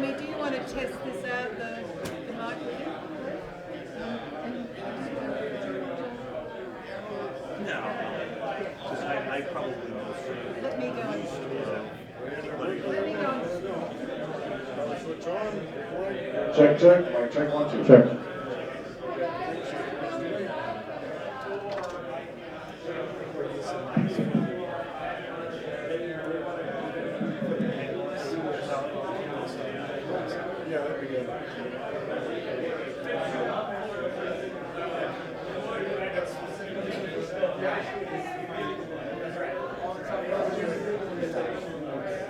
Jeremy, do you want to test this out, the microphone? No, I probably know. Let me go. Let me go. Check, check, mic check, 1, 2, check. Yeah, that'd be good.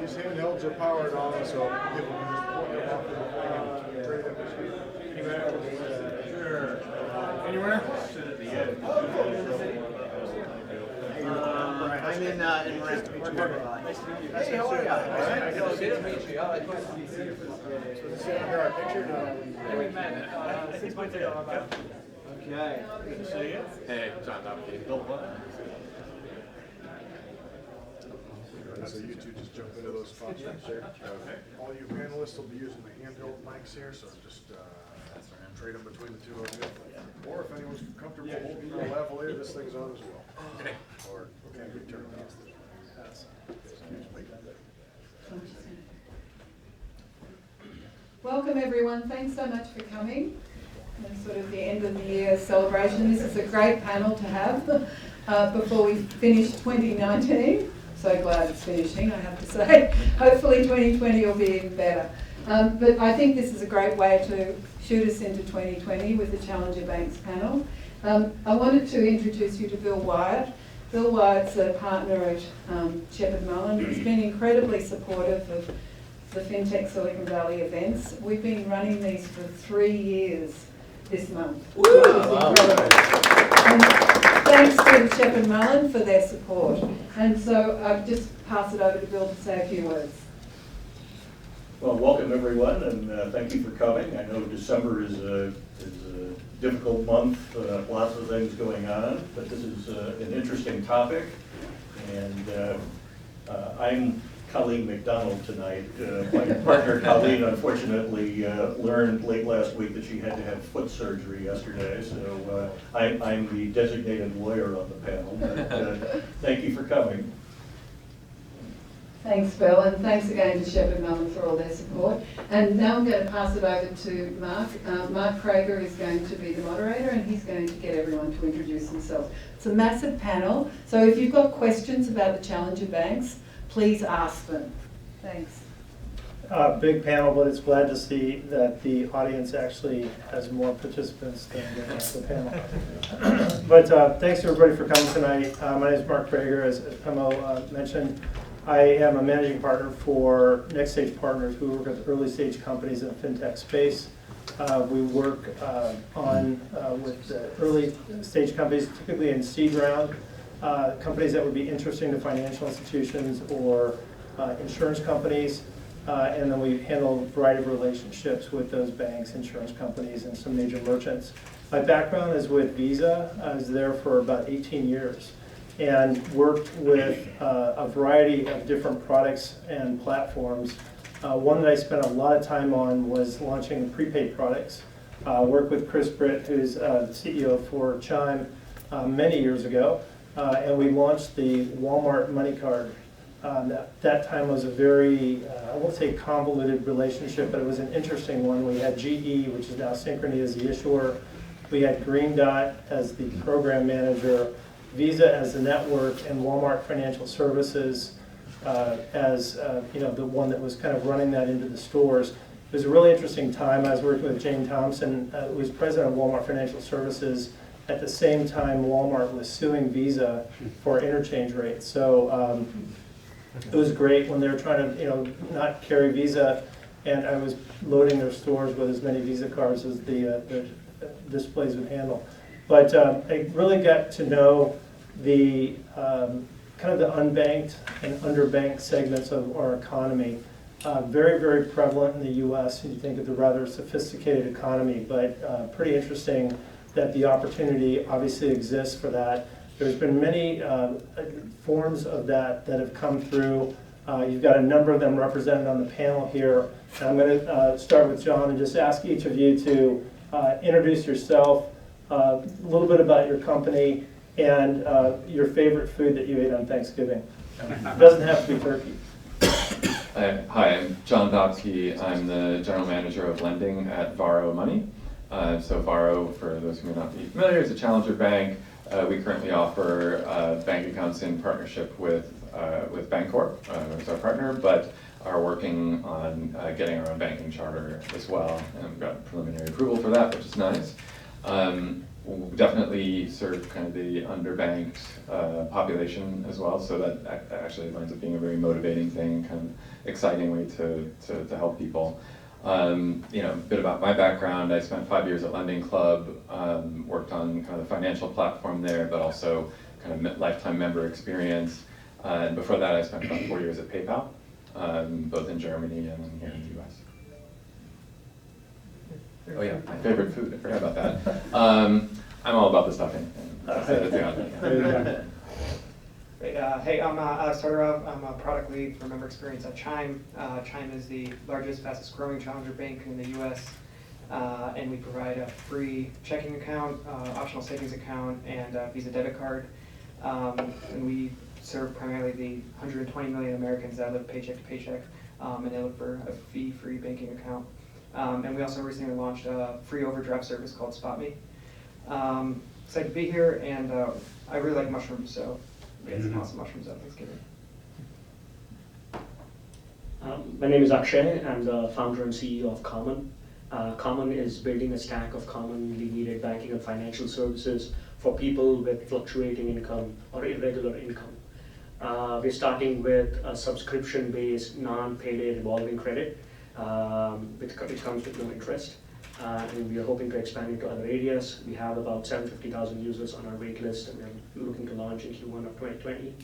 These handhelds are powered on, so people can just point them off the thing and trade them. Sure. Anywhere? I'm in Moran. Nice to meet you. Hey, how are you? All right. Good to meet you. Nice to see you. See under our picture? No. We met 6 months ago. Okay. Good to see you. Hey, John Domke. Bill what? So you two just jump into those spots right there. Okay. All you panelists will be using the handheld mics here, so just trade them between the two of you. Or if anyone's comfortable holding the lavalier, this thing's on as well. Okay. Or can we turn it off? Welcome everyone, thanks so much for coming. It's sort of the end of the year celebration. This is a great panel to have before we finish 2019. So glad it's finishing, I have to say. Hopefully 2020 will be even better. But I think this is a great way to shoot us into 2020 with the Challenger Banks panel. I wanted to introduce you to Bill Wyatt. Bill Wyatt's a partner at Shepherd Mullen. He's been incredibly supportive of the FinTech Silicon Valley events. We've been running these for 3 years this month. Wow. And thanks to Shepherd Mullen for their support. And so I'll just pass it over to Bill to say a few words. Well, welcome everyone, and thank you for coming. I know December is a difficult month, lots of things going on, but this is an interesting topic. And I'm Colleen McDonald tonight. My partner Colleen unfortunately learned late last week that she had to have foot surgery yesterday, so I'm the designated lawyer on the panel. But, thank you for coming. Thanks, Bill, and thanks again to Shepherd Mullen for all their support. And now I'm going to pass it over to Mark. Mark Prager is going to be the moderator, and he's going to get everyone to introduce themselves. It's a massive panel, so if you've got questions about the Challenger Banks, please ask them. Thanks. Big panel, but it's glad to see that the audience actually has more participants than the panel. But thanks everybody for coming tonight. My name is Mark Prager, as Pemo mentioned. I am a managing partner for Next Stage Partners. We work with early stage companies in the FinTech space. We work with early stage companies, typically in seed round, companies that would be interesting to financial institutions or insurance companies. And then we handle a variety of relationships with those banks, insurance companies, and some major merchants. My background is with Visa. I was there for about 18 years and worked with a variety of different products and platforms. One that I spent a lot of time on was launching prepaid products. Worked with Chris Britt, who's the CEO for Chime, many years ago, and we launched the Walmart Money Card. That time was a very, I won't say convoluted relationship, but it was an interesting one. We had GE, which is now Synchrony, as the issuer. We had Green Dot as the program manager, Visa as the network, and Walmart Financial Services as the one that was kind of running that into the stores. It was a really interesting time. I was working with Jane Thompson, who was president of Walmart Financial Services. At the same time, Walmart was suing Visa for interchange rates. So it was great when they were trying to not carry Visa, and I was loading their stores with as many Visa cards as the displays would handle. But I really got to know the kind of the unbanked and underbanked segments of our economy. Very, very prevalent in the U.S. You think of the rather sophisticated economy, but pretty interesting that the opportunity obviously exists for that. There's been many forms of that have come through You've got a number of them represented on the panel here. And I'm going to start with John and just ask each of you to introduce yourself, a little bit about your company, and your favorite food that you ate on Thanksgiving. It doesn't have to be turkey. Hi, I'm John Dobsky. I'm the general manager of lending at Varo Money. So Varo, for those who may not be familiar, is a challenger bank. We currently offer bank accounts in partnership with Bancorp, who's our partner, but are working on getting our own banking charter as well. And we've got preliminary approval for that, which is nice. We'll definitely serve kind of the underbanked population as well, so that actually winds up being a very motivating thing, kind of exciting way to help people. You know, a bit about my background. I spent 5 years at Lending Club, worked on kind of the financial platform there, but also kind of lifetime member experience. And before that, I spent about 4 years at PayPal, both in Germany and here in the US. Oh yeah, my favorite food, I forgot about that. I'm all about the stuffing. Hey, I'm Alex Todorov. I'm a product lead for member experience at Chime. Chime is the largest, fastest growing challenger bank in the US. And we provide a free checking account, optional savings account, and a Visa debit card. And we serve primarily the 120 million Americans that live paycheck to paycheck, and they look for a fee-free banking account. And we also recently launched a free overdraft service called SpotMe. Excited to be here, and I really like mushrooms, so we had some awesome mushrooms on Thanksgiving. My name is Akshay. I'm the founder and CEO of Common. Common is building a stack of commonly needed banking and financial services for people with fluctuating income or irregular income. We're starting with a subscription-based, non-payday revolving credit, which comes with no interest. And we are hoping to expand into other areas. We have about 750,000 users on our wait list, and we're looking to launch in Q1 of 2020.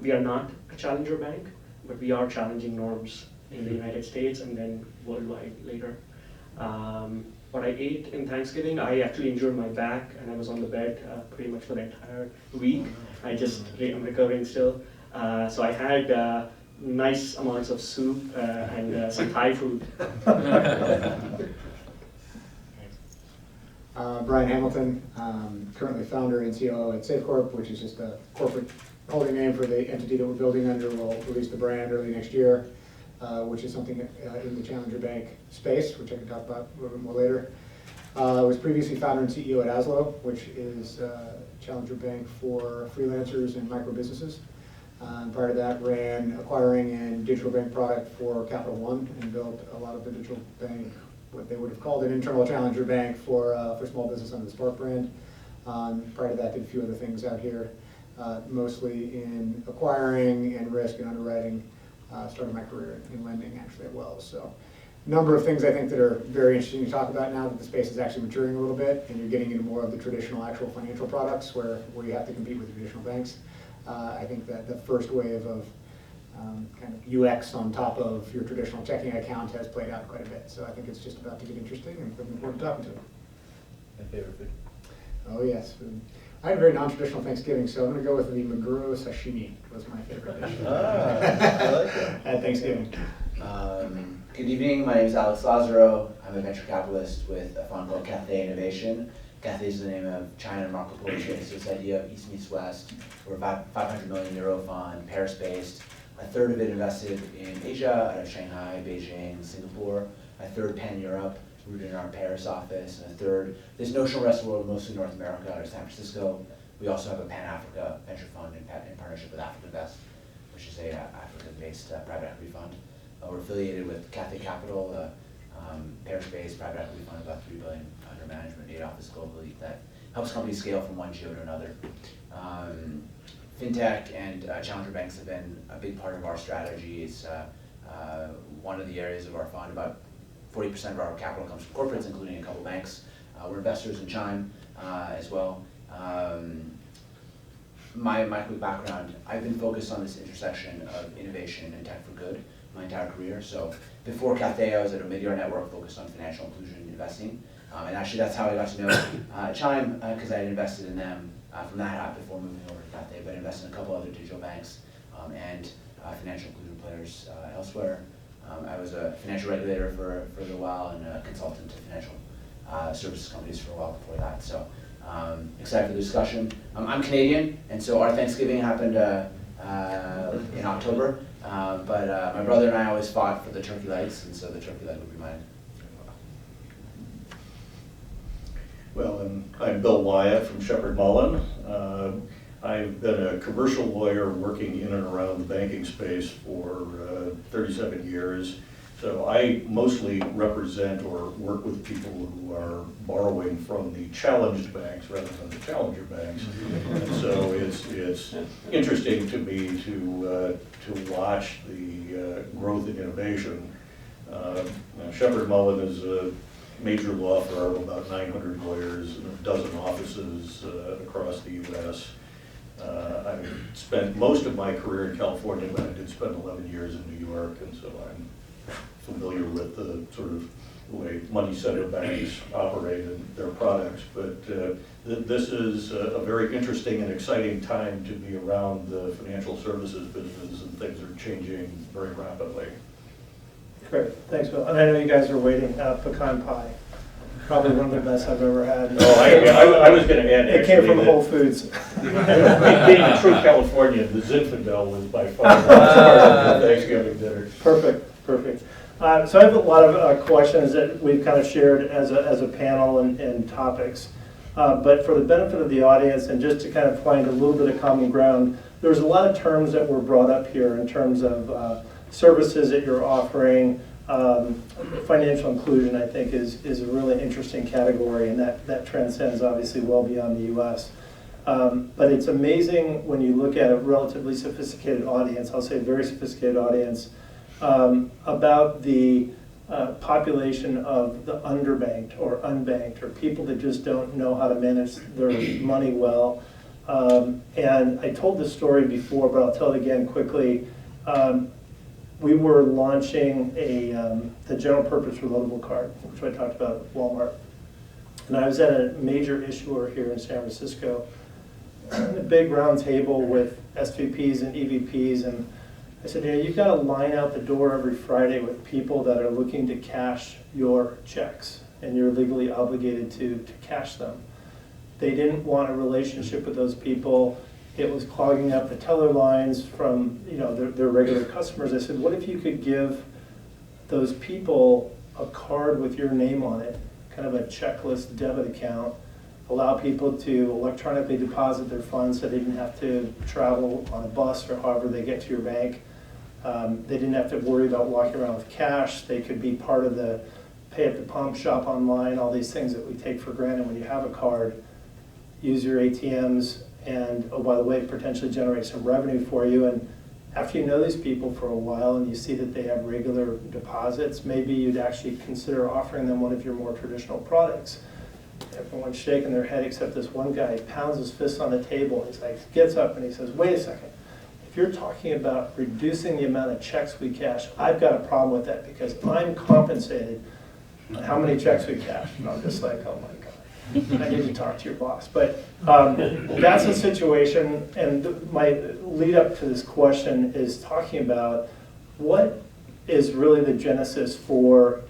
We are not a challenger bank, but we are challenging norms in the United States and then worldwide later. What I ate in Thanksgiving, I actually injured my back and I was on the bed pretty much for the entire week. I'm recovering still. So I had nice amounts of soup and some Thai food. Brian Hamilton, currently founder and COO at SafeCorp, which is just a corporate holding name for the entity that we're building under. We'll release the brand early next year, which is something in the challenger bank space, which I can talk about a little bit more later. Was previously founder and CEO at Aslo, which is a challenger bank for freelancers and micro businesses. Prior to that, ran acquiring and digital bank product for Capital One and built a lot of the digital bank, what they would have called an internal challenger bank for small business under the Spark brand. Prior to that, did a few other things out here, mostly in acquiring and risk and underwriting. Started my career in lending actually at Wells. So a number of things I think that are very interesting to talk about now that the space is actually maturing a little bit and you're getting into more of the traditional actual financial products where you have to compete with traditional banks. I think that the first wave of kind of UX on top of your traditional checking account has played out quite a bit. So I think it's just about to get interesting and looking forward to talking to them. My favorite food. Oh yes, food. I had a very non-traditional Thanksgiving, so I'm going to go with the maguro sashimi. Was my favorite dish. I like that. At Thanksgiving. Good evening, my name is Alex Lazaro. I'm a venture capitalist with a fund called Cathay Innovation. Cathay is the name of China and Marco Polo Trade, so this idea of East meets West. We're about €500 million fund, Paris-based. A third of it invested in Asia, out of Shanghai, Beijing, Singapore. A third pan-Europe, rooted in our Paris office. And a third, this notional rest of the world, mostly North America, out of San Francisco. We also have a Pan-Africa venture fund in partnership with Africa Invest, which is a African-based private equity fund. We're affiliated with Cathay Capital, Paris-based private equity fund, about $3 billion under management, 8 offices globally, that helps companies scale from one geo to another. FinTech and challenger banks have been a big part of our strategy. It's one of the areas of our fund. About 40% of our capital comes from corporates, including a couple banks. We're investors in Chime as well. My quick background, I've been focused on this intersection of innovation and tech for good my entire career. So before Cathay, I was at a mid-year network focused on financial inclusion investing. And actually that's how I got to know Chime, because I had invested in them from that hat before moving over to Cathay, but invested in a couple other digital banks. And financial inclusion players elsewhere. I was a financial regulator for a little while and a consultant to financial services companies for a while before that. So excited for the discussion. I'm Canadian, and so our Thanksgiving happened in October. But my brother and I always fought for the turkey legs, and so the turkey leg would be mine. Well, and I'm Bill Wyatt from Shepherd Mullen. I've been a commercial lawyer working in and around the banking space for 37 years. So I mostly represent or work with people who are borrowing from the challenged banks rather than the challenger banks. And so it's interesting to me to watch the growth and innovation. Shepherd Mullen is a major law firm, about 900 lawyers and a dozen offices across the U.S. I spent most of my career in California, but I did spend 11 years in New York, and so I'm familiar with the sort of way money center banks operate and their products. But this is a very interesting and exciting time to be around the financial services business, and things are changing very rapidly. Great, thanks, Bill. And I know you guys are waiting pecan pie. Probably one of the best I've ever had. I was going to add. It came from Whole Foods. Being a true Californian, the Zinfandel was by far the best part of the Thanksgiving dinner. Perfect, perfect. So I have a lot of questions that we've kind of shared as a panel and topics. But for the benefit of the audience and just to kind of find a little bit of common ground, there's a lot of terms that were brought up here in terms of services that you're offering. Financial inclusion, I think, is a really interesting category, and that transcends obviously well beyond the U.S. But it's amazing when you look at a relatively sophisticated audience, I'll say a very sophisticated audience, about the population of the underbanked or unbanked, or people that just don't know how to manage their money well. And I told this story before, but I'll tell it again quickly. We were launching the general purpose reloadable card, which I talked about at Walmart. And I was at a major issuer here in San Francisco, a big round table with SVPs and EVPs, and I said, you've got to line out the door every Friday with people that are looking to cash your checks, and you're legally obligated to cash them. They didn't want a relationship with those people. It was clogging up the teller lines from their regular customers. I said, what if you could give those people a card with your name on it, kind of a checklist debit account, allow people to electronically deposit their funds so they didn't have to travel on a bus or however they get to your bank. They didn't have to worry about walking around with cash. They could be part of the pay at the pump, shop online, all these things that we take for granted when you have a card. Use your ATMs, and oh, by the way, potentially generate some revenue for you. And after you know these people for a while and you see that they have regular deposits, maybe you'd actually consider offering them one of your more traditional products. Everyone's shaking their head except this one guy. He pounds his fist on the table. He's like, gets up and he says, wait a second. If you're talking about reducing the amount of checks we cash, I've got a problem with that because I'm compensated on how many checks we cash. And I'm just like, oh my God. I need to talk to your boss. But that's a situation, and my lead up to this question is talking about what is really the genesis for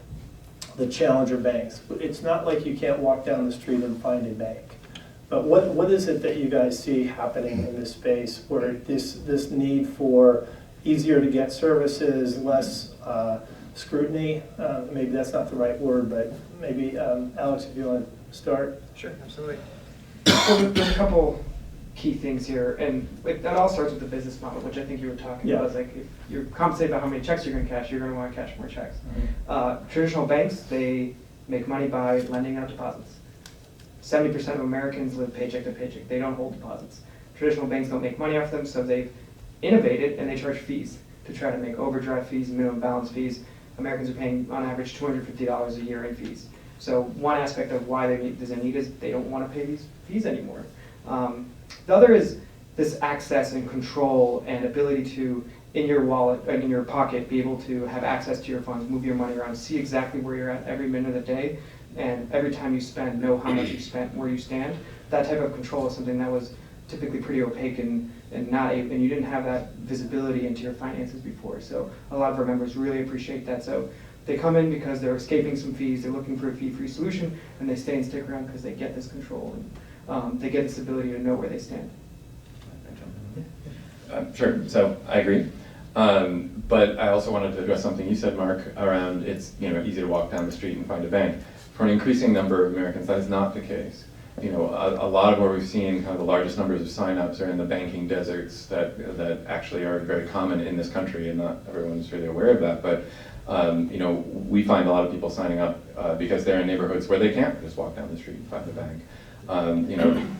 the challenger banks. It's not like you can't walk down the street and find a bank. But what is it that you guys see happening in this space where this need for easier to get services, less scrutiny? Maybe that's not the right word, but maybe Alex, if you want to start. Sure, absolutely. So there's a couple key things here, and that all starts with the business model, which I think you were talking about. It's like if you're compensated about how many checks you're going to cash, you're going to want to cash more checks. Mm-hmm. Traditional banks, they make money by lending out deposits. 70% of Americans live paycheck to paycheck. They don't hold deposits. Traditional banks don't make money off them, so they've innovated and they charge fees to try to make overdraft fees, minimum balance fees. Americans are paying on average $250 a year in fees. So one aspect of why there's a need is they don't want to pay these fees anymore. The other is this access and control and ability to, in your wallet and in your pocket, be able to have access to your funds, move your money around, see exactly where you're at every minute of the day, and every time you spend, know how much you spent, where you stand. That type of control is something that was typically pretty opaque and you didn't have that visibility into your finances before. So a lot of our members really appreciate that. So they come in because they're escaping some fees, they're looking for a fee-free solution, and they stay and stick around because they get this control and they get this ability to know where they stand. Sure, so I agree. But I also wanted to address something you said, Mark, around it's easy to walk down the street and find a bank. For an increasing number of Americans, that is not the case. A lot of where we've seen kind of the largest numbers of signups are in the banking deserts that actually are very common in this country, and not everyone's really aware of that. But we find a lot of people signing up because they're in neighborhoods where they can't just walk down the street and find a bank.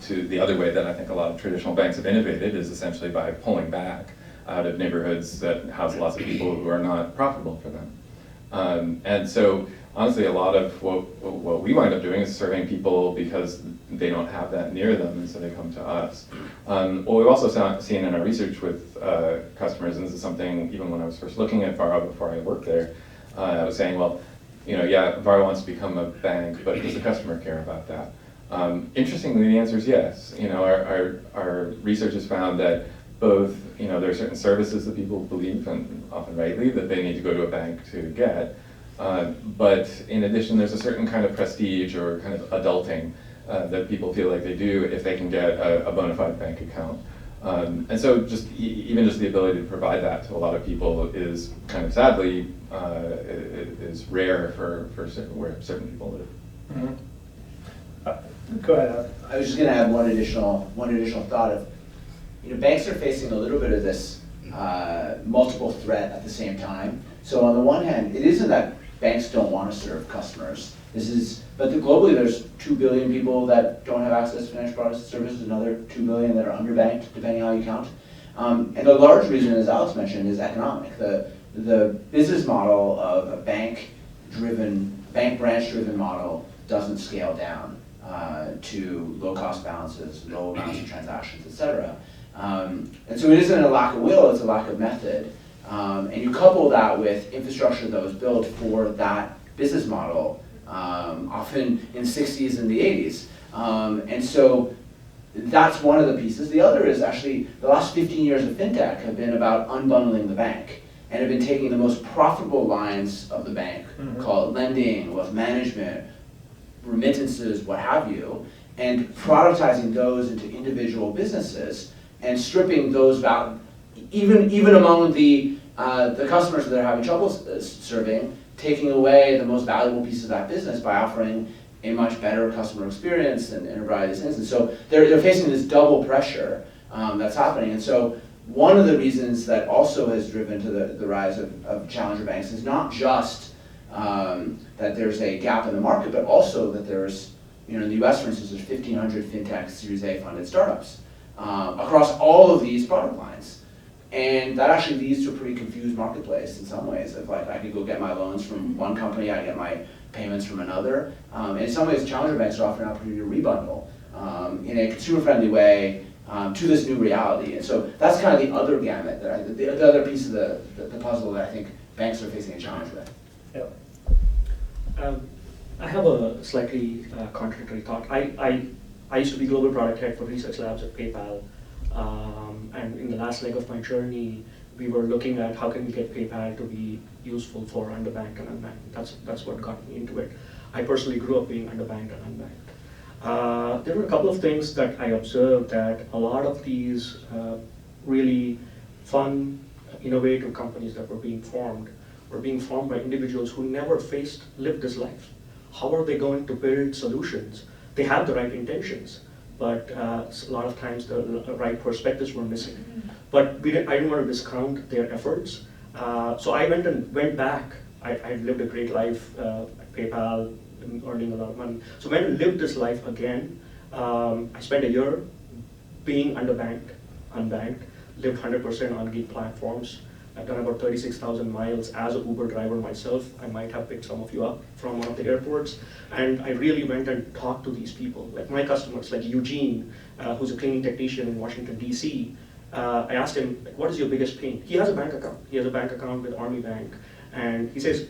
To the other way that I think a lot of traditional banks have innovated is essentially by pulling back out of neighborhoods that house lots of people who are not profitable for them. And so honestly, a lot of what we wind up doing is serving people because they don't have that near them, and so they come to us. What we've also seen in our research with customers, and this is something even when I was first looking at Varo before I worked there, I was saying, well, yeah, Varo wants to become a bank, but does the customer care about that? Interestingly, the answer is yes. Our research has found that both, there are certain services that people believe, and often rightly, that they need to go to a bank to get. But in addition, there's a certain kind of prestige or kind of adulting that people feel like they do if they can get a bona fide bank account. And so even just the ability to provide that to a lot of people is kind of sadly is rare for where certain people live. Mm-hmm. Go ahead. I was just going to add one additional thought of, banks are facing a little bit of this multiple threat at the same time. So on the one hand, it isn't that banks don't want to serve customers. But globally there's 2 billion people that don't have access to financial products and services, another 2 billion that are underbanked, depending on how you count. And the large reason, as Alex mentioned, is economic. The business model of a bank branch-driven model doesn't scale down to low-cost balances, low amounts of transactions, etc. And so it isn't a lack of will, it's a lack of method. And you couple that with infrastructure that was built for that business model, often in the 60s and the 80s. And so that's one of the pieces. The other is actually the last 15 years of FinTech have been about unbundling the bank and have been taking the most profitable lines of the bank, call it lending, wealth management, remittances, what have you, and productizing those into individual businesses and stripping those out, even among the customers that they're having trouble serving, taking away the most valuable pieces of that business by offering a much better customer experience and a variety of things. And so they're facing this double pressure that's happening. And so one of the reasons that also has driven to the rise of challenger banks is not just that there's a gap in the market, but also that there's, in the US, for instance, there's 1,500 FinTech Series A funded startups across all of these product lines. And that actually leads to a pretty confused marketplace in some ways. If I could go get my loans from one company, I get my payments from another. In some ways, challenger banks are offering an opportunity to rebundle in a consumer-friendly way to this new reality. And so that's kind of the other gamut, the other piece of the puzzle that I think banks are facing a challenge with. Yeah. I have a slightly contradictory thought. I used to be global product head for research labs at PayPal. And in the last leg of my journey, we were looking at how can we get PayPal to be useful for underbanked and unbanked. That's what got me into it. I personally grew up being underbanked and unbanked. There were a couple of things that I observed, that a lot of these really fun, innovative companies that were being formed by individuals who never lived this life. How are they going to build solutions? They have the right intentions, but a lot of times the right perspectives were missing. But I didn't want to discount their efforts. So I went back. I lived a great life at PayPal, earning a lot of money. So when I lived this life again, I spent a year being unbanked, lived 100% on gig platforms. I've done about 36,000 miles as an Uber driver myself. I might have picked some of you up from one of the airports. And I really went and talked to these people, like my customers, like Eugene, who's a cleaning technician in Washington, D.C. I asked him, what is your biggest pain? He has a bank account. He has a bank account with Army Bank. And he says,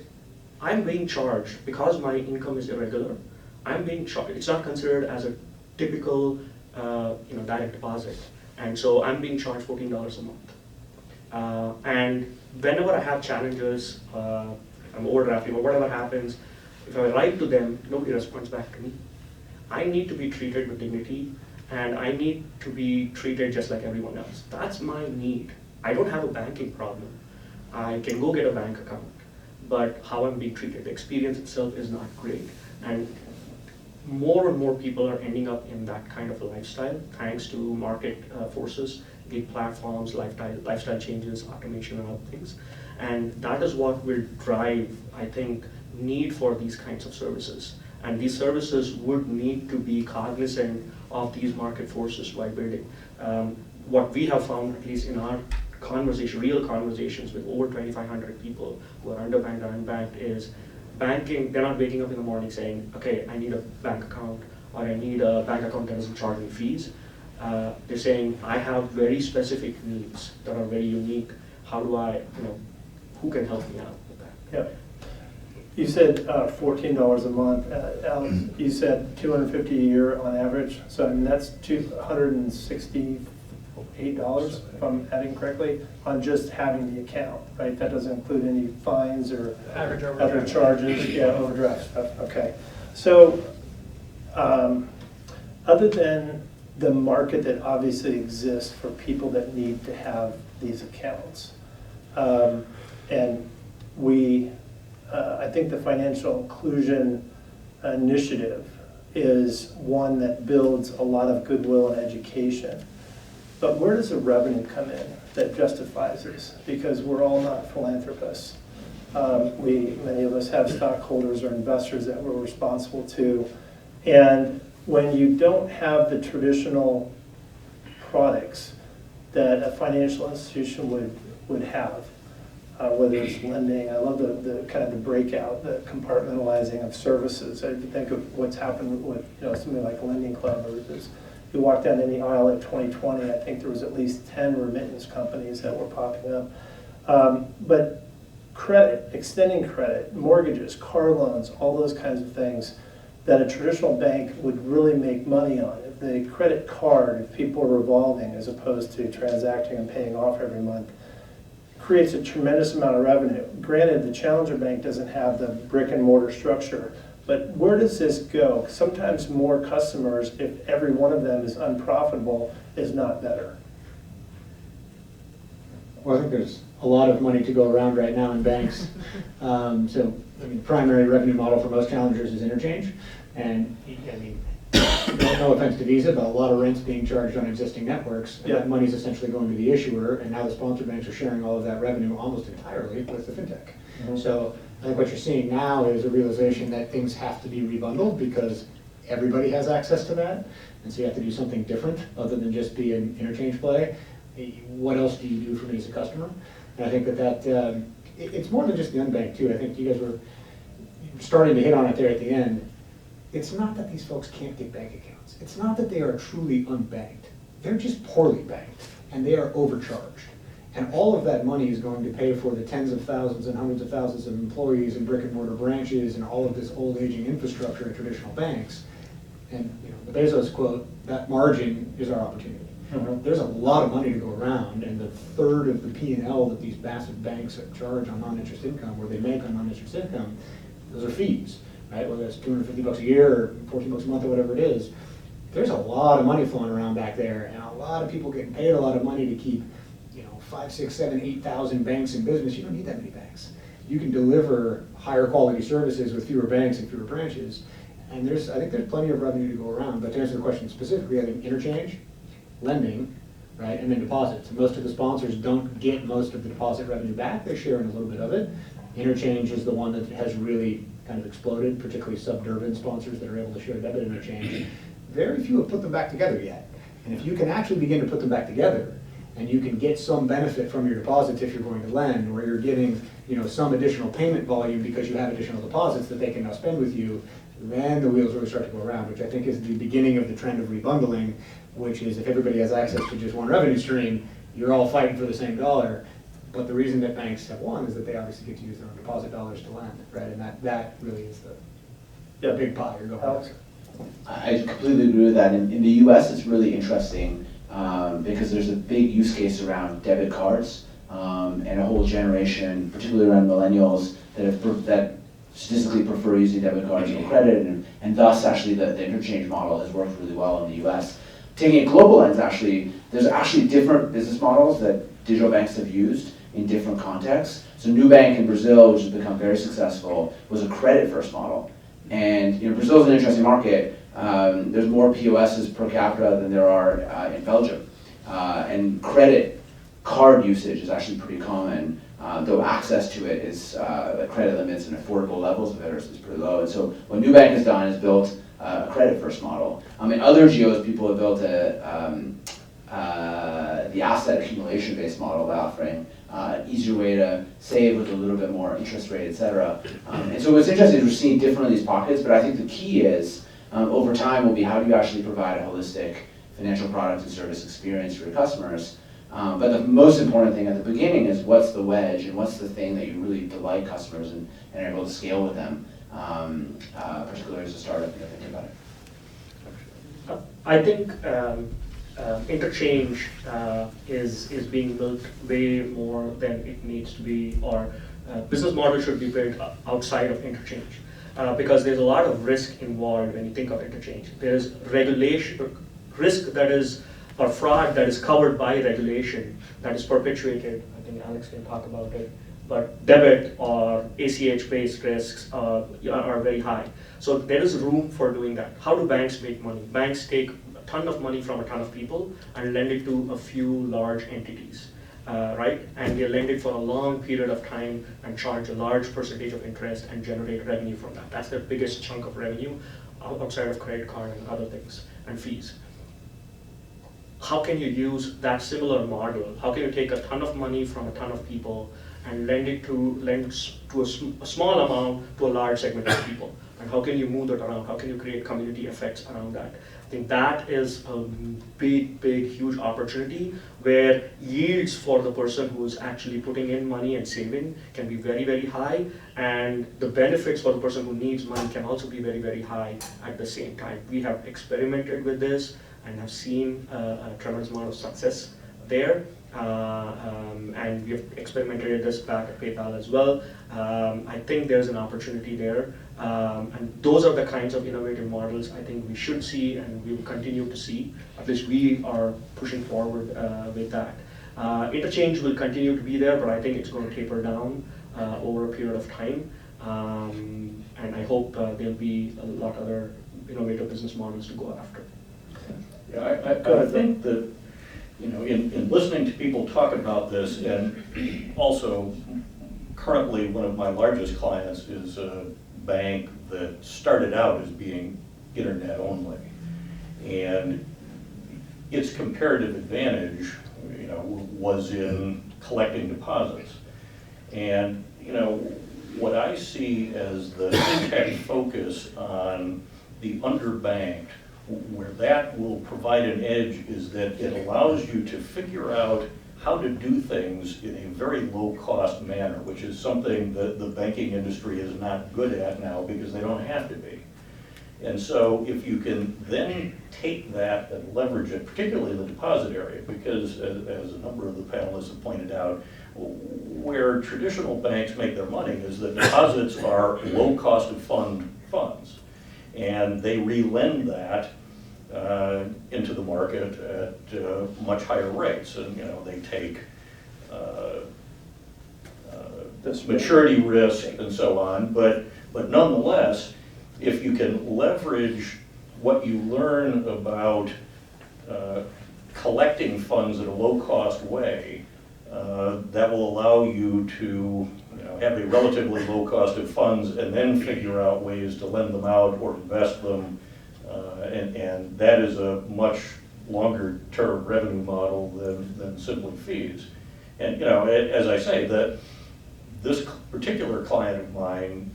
I'm being charged, because my income is irregular, I'm being charged. It's not considered as a typical direct deposit. And so I'm being charged $14 a month. And whenever I have challenges, I'm overdrafting or whatever happens, if I write to them, nobody responds back to me. I need to be treated with dignity, and I need to be treated just like everyone else. That's my need. I don't have a banking problem. I can go get a bank account, but how I'm being treated, the experience itself is not great. And more and more people are ending up in that kind of a lifestyle, thanks to market forces, gig platforms, lifestyle changes, automation, and other things. And that is what will drive, I think, need for these kinds of services. And these services would need to be cognizant of these market forces while building. What we have found, at least in our real conversations with over 2,500 people who are underbanked or unbanked, is banking, they're not waking up in the morning saying, okay, I need a bank account, or I need a bank account that doesn't charge me fees. They're saying, I have very specific needs that are very unique. How do I, who can help me out with that? Yep. You said $14 a month. Alex, you said $250 a year on average. So I mean that's $268, if I'm adding correctly, on just having the account, right? That doesn't include any fines or other charges. Yeah, overdraft stuff. Okay. So other than the market that obviously exists for people that need to have these accounts, and I think the financial inclusion initiative is one that builds a lot of goodwill and education. But where does the revenue come in that justifies this? Because we're all not philanthropists. Many of us have stockholders or investors that we're responsible to. And when you don't have the traditional products that a financial institution would have, whether it's lending, I love the kind of the breakout, the compartmentalizing of services. I think of what's happened with something like Lending Club, or you walk down any aisle at 2020, I think there was at least 10 remittance companies that were popping up. But credit, extending credit, mortgages, car loans, all those kinds of things that a traditional bank would really make money on. If the credit card, if people are revolving as opposed to transacting and paying off every month, creates a tremendous amount of revenue. Granted, the challenger bank doesn't have the brick and mortar structure, but where does this go? Sometimes more customers, if every one of them is unprofitable, is not better. Well, I think there's a lot of money to go around right now in banks. The primary revenue model for most challengers is interchange. And no offense to Visa, but a lot of rent's being charged on existing networks. And that money's essentially going to the issuer, and now the sponsor banks are sharing all of that revenue almost entirely with the FinTech. Mm-hmm. So I think what you're seeing now is a realization that things have to be rebundled because everybody has access to that. And so you have to do something different other than just be an interchange play. What else do you do for me as a customer? And I think that it's more than just the unbanked too. I think you guys were starting to hit on it there at the end. It's not that these folks can't get bank accounts. It's not that they are truly unbanked. They're just poorly banked, and they are overcharged. And all of that money is going to pay for the tens of thousands and hundreds of thousands of employees in brick and mortar branches and all of this old aging infrastructure at traditional banks. And the Bezos quote, that margin is our opportunity. Mm-hmm. There's a lot of money to go around, and the third of the P&L that these massive banks charge on non-interest income, or they make on non-interest income, those are fees. Right? Whether it's $250 a year or $14 a month or whatever it is, there's a lot of money flowing around back there, and a lot of people getting paid a lot of money to keep 5, 6, 7, 8,000 banks in business. You don't need that many banks. You can deliver higher quality services with fewer banks and fewer branches, and I think there's plenty of revenue to go around. But to answer the question specifically, I think interchange, lending, right, and then deposits. And most of the sponsors don't get most of the deposit revenue back. They're sharing a little bit of it. Interchange is the one that has really kind of exploded, particularly sub-Durbin sponsors that are able to share debit interchange. Very few have put them back together yet. And if you can actually begin to put them back together, and you can get some benefit from your deposits if you're going to lend, or you're getting some additional payment volume because you have additional deposits that they can now spend with you, then the wheels really start to go around, which I think is the beginning of the trend of rebundling, which is if everybody has access to just one revenue stream, you're all fighting for the same dollar. But the reason that banks have won is that they obviously get to use their own deposit dollars to lend, right? And that really is the big pie you're going after. I completely agree with that. In the US, it's really interesting because there's a big use case around debit cards and a whole generation, particularly around millennials, that statistically prefer using debit cards over credit, and thus actually the interchange model has worked really well in the US. Taking a global lens, there's actually different business models that digital banks have used in different contexts. So Nubank in Brazil, which has become very successful, was a credit-first model. And Brazil is an interesting market. There's more POSs per capita than there are in Belgium. And credit card usage is actually pretty common, though access to it is, credit limits and affordable levels of it is pretty low. And so what Nubank has done is built a credit-first model. In other geos, people have built the asset accumulation-based model by offering an easier way to save with a little bit more interest rate, et cetera. And so what's interesting is we're seeing different of these pockets, but I think the key is, over time, will be how do you actually provide a holistic financial product and service experience for your customers. But the most important thing at the beginning is what's the wedge and what's the thing that you really delight customers and are able to scale with them, particularly as a startup, thinking about it. I think interchange is being built way more than it needs to be, or business model should be built outside of interchange. Because there's a lot of risk involved when you think of interchange. There's regulation, risk that is, or fraud that is covered by regulation that is perpetuated. I think Alex can talk about it. But debit or ACH-based risks are very high. So there is room for doing that. How do banks make money? Banks take a ton of money from a ton of people and lend it to a few large entities. Right? And they lend it for a long period of time and charge a large percentage of interest and generate revenue from that. That's their biggest chunk of revenue outside of credit card and other things and fees. How can you use that similar model? How can you take a ton of money from a ton of people and lend to a small amount to a large segment of people? And how can you move that around? How can you create community effects around that? I think that is a big, huge opportunity where yields for the person who is actually putting in money and saving can be very, very high, and the benefits for the person who needs money can also be very, very high at the same time. We have experimented with this and have seen a tremendous amount of success there. And we have experimented this back at PayPal as well. I think there's an opportunity there. And those are the kinds of innovative models I think we should see and we will continue to see. At least we are pushing forward with that. Interchange will continue to be there, but I think it's going to taper down over a period of time. And I hope there'll be a lot of other innovative business models to go after. Yeah, I think that, in listening to people talk about this, and also currently one of my largest clients is a bank that started out as being internet only. And its comparative advantage, was in collecting deposits. And, what I see as the FinTech focus on the underbanked, where that will provide an edge is that it allows you to figure out how to do things in a very low-cost manner, which is something that the banking industry is not good at now because they don't have to be. And so if you can then take that and leverage it, particularly in the deposit area, because as a number of the panelists have pointed out, where traditional banks make their money is that deposits are low cost of funds. And they re-lend that into the market at much higher rates. And they take this maturity risk and so on. But nonetheless, if you can leverage what you learn about collecting funds in a low-cost way, that will allow you to have a relatively low cost of funds and then figure out ways to lend them out or invest them. And that is a much longer term revenue model than simply fees. And as I say, that this particular client of mine,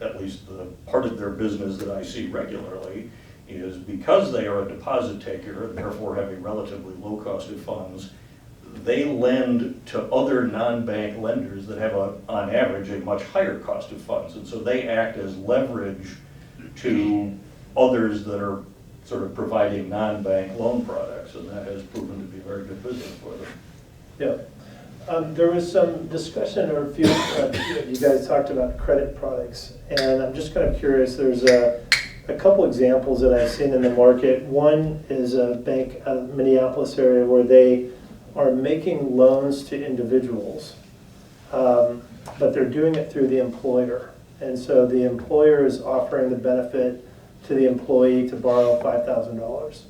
at least the part of their business that I see regularly is because they are a deposit taker and therefore have a relatively low cost of funds, they lend to other non-bank lenders that have, on average, a much higher cost of funds. And so they act as leverage to others that are sort of providing non-bank loan products, and that has proven to be very good business for them. Yeah. There was some discussion, or a few, you guys talked about credit products, and I'm just kind of curious, there's a couple examples that I've seen in the market. One is a bank out of the Minneapolis area where they are making loans to individuals, but they're doing it through the employer. And so the employer is offering the benefit to the employee to borrow $5,000.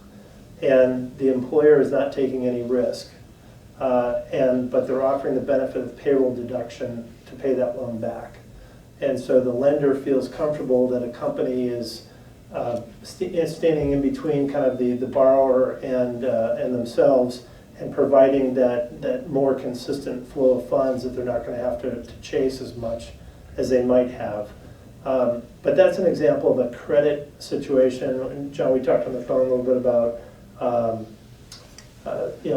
And the employer is not taking any risk. But they're offering the benefit of payroll deduction to pay that loan back. And so the lender feels comfortable that a company is standing in between kind of the borrower and themselves, and providing that more consistent flow of funds that they're not going to have to chase as much as they might have. But that's an example of a credit situation. And John, we talked on the phone a little bit about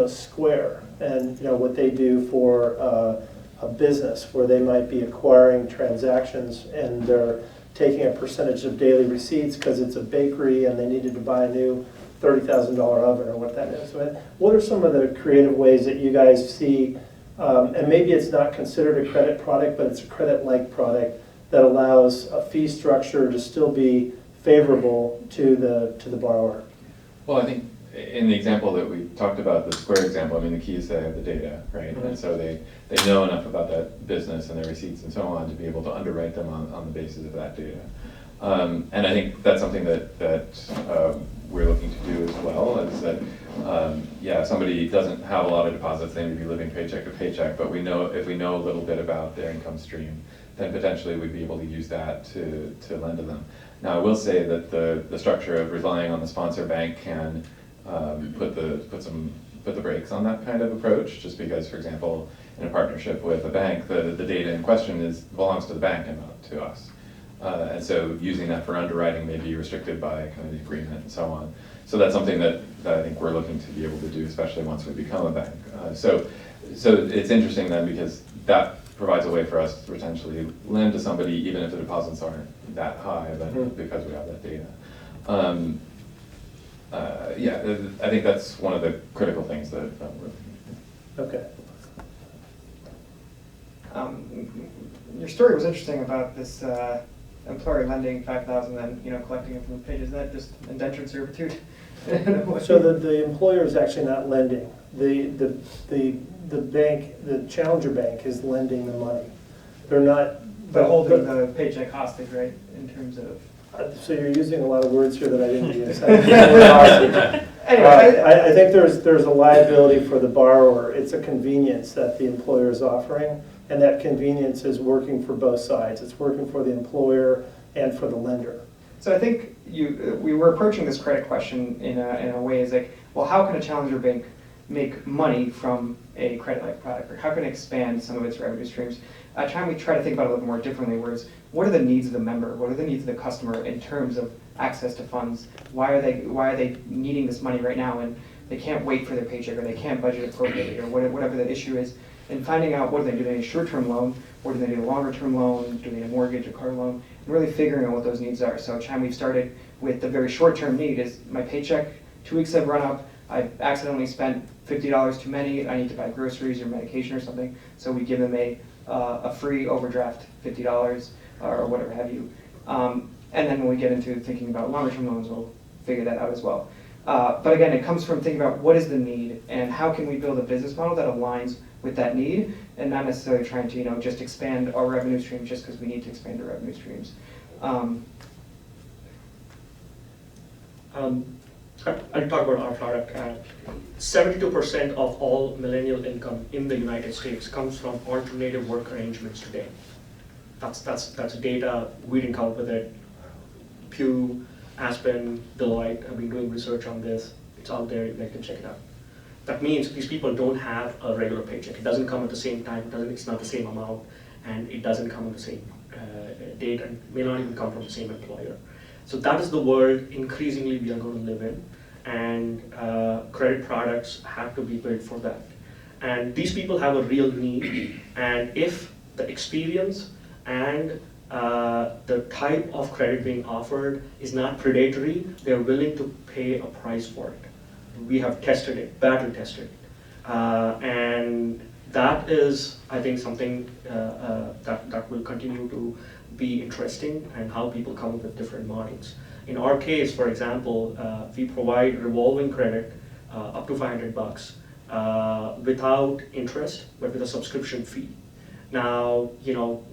Square and what they do for a business where they might be acquiring transactions and they're taking a percentage of daily receipts because it's a bakery and they needed to buy a new $30,000 oven or what that is. So what are some of the creative ways that you guys see, and maybe it's not considered a credit product, but it's a credit-like product that allows a fee structure to still be favorable to the borrower? Well, I think in the example that we talked about, the Square example, I mean, the key is they have the data, right? Mm-hmm. And so they know enough about that business and their receipts and so on to be able to underwrite them on the basis of that data. And I think that's something that we're looking to do as well, is that, yeah, somebody doesn't have a lot of deposits, they may be living paycheck to paycheck, but we know if we know a little bit about their income stream, then potentially we'd be able to use that to lend to them. Now, I will say that the structure of relying on the sponsor bank can put the brakes on that kind of approach, just because, for example, in a partnership with a bank, the data in question belongs to the bank and not to us. And so using that for underwriting may be restricted by kind of the agreement and so on. So that's something that I think we're looking to be able to do, especially once we become a bank. So it's interesting then, because that provides a way for us to potentially lend to somebody even if the deposits aren't that high, but because we have that data. Yeah, I think that's one of the critical things that we're looking at. Okay. Your story was interesting about this employer lending $5,000 and collecting it from the page. Is that just indentured servitude? So the employer is actually not lending. The bank, the challenger bank, is lending the money. They're not. But holding the paycheck hostage, right? In terms of. So you're using a lot of words here that I didn't use. Anyway, I think there's a liability for the borrower. It's a convenience that the employer is offering, and that convenience is working for both sides. It's working for the employer and for the lender. So I think we were approaching this credit question in a way is like, well, how can a challenger bank make money from a credit-like product, or how can it expand some of its revenue streams? At Chime, we try to think about it a little more differently, whereas what are the needs of the member? What are the needs of the customer in terms of access to funds? Why are they needing this money right now, and they can't wait for their paycheck, or they can't budget appropriately, or whatever the issue is, and finding out what do they do? Do they need a short-term loan, or do they need a longer-term loan? Do they need a mortgage, a car loan? And really figuring out what those needs are. So at Chime, we've started with the very short-term need is my paycheck, 2 weeks have run up, I've accidentally spent $50 too many, I need to buy groceries or medication or something, so we give them a free overdraft, $50 or whatever have you. And then when we get into thinking about longer term loans, we'll figure that out as well. But again, it comes from thinking about what is the need and how can we build a business model that aligns with that need, and not necessarily trying to just expand our revenue streams just because we need to expand our revenue streams. I'll talk about our product. 72% of all millennial income in the United States comes from alternative work arrangements today. That's data. We didn't come up with it. Pew, Aspen, Deloitte have been doing research on this. It's out there. You guys can check it out. That means these people don't have a regular paycheck. It doesn't come at the same time. It's not the same amount, and it doesn't come on the same date, and may not even come from the same employer. So that is the world increasingly we are going to live in, and credit products have to be built for that. And these people have a real need, and if the experience and the type of credit being offered is not predatory. They're willing to pay a price for it. We have tested it, battle tested it. And that is, I think, something that will continue to be interesting, and how people come up with different models. In our case, for example, we provide revolving credit up to $500 without interest, but with a subscription fee. Now,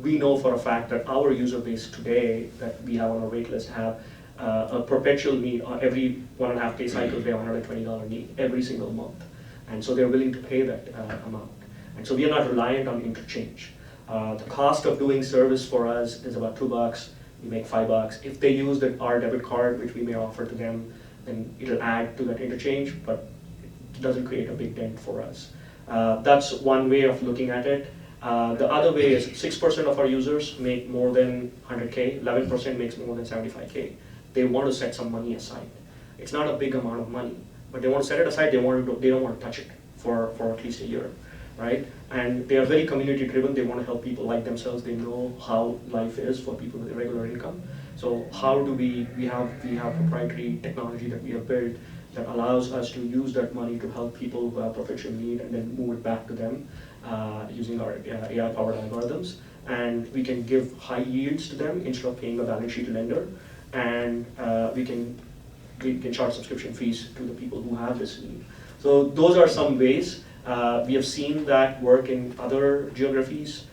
we know for a fact that our user base today that we have on our wait list have a perpetual need. Every 1.5 day cycle, they have a $120 need every single month. And so they're willing to pay that amount. And so we are not reliant on interchange. The cost of doing service for us is about $2. We make $5. If they use our debit card, which we may offer to them, then it'll add to that interchange, but it doesn't create a big dent for us. That's one way of looking at it. The other way is 6% of our users make more than 100K, 11% makes more than 75K. They want to set some money aside. It's not a big amount of money, but they want to set it aside. They don't want to touch it for at least a year, right? And they are very community driven. They want to help people like themselves. They know how life is for people with irregular income. So how do we have proprietary technology that we have built that allows us to use that money to help people who have perpetual need and then move it back to them using our AI-powered algorithms. And we can give high yields to them instead of paying a balance sheet lender. And we can charge subscription fees to the people who have this need. So those are some ways. We have seen that work in other geographies.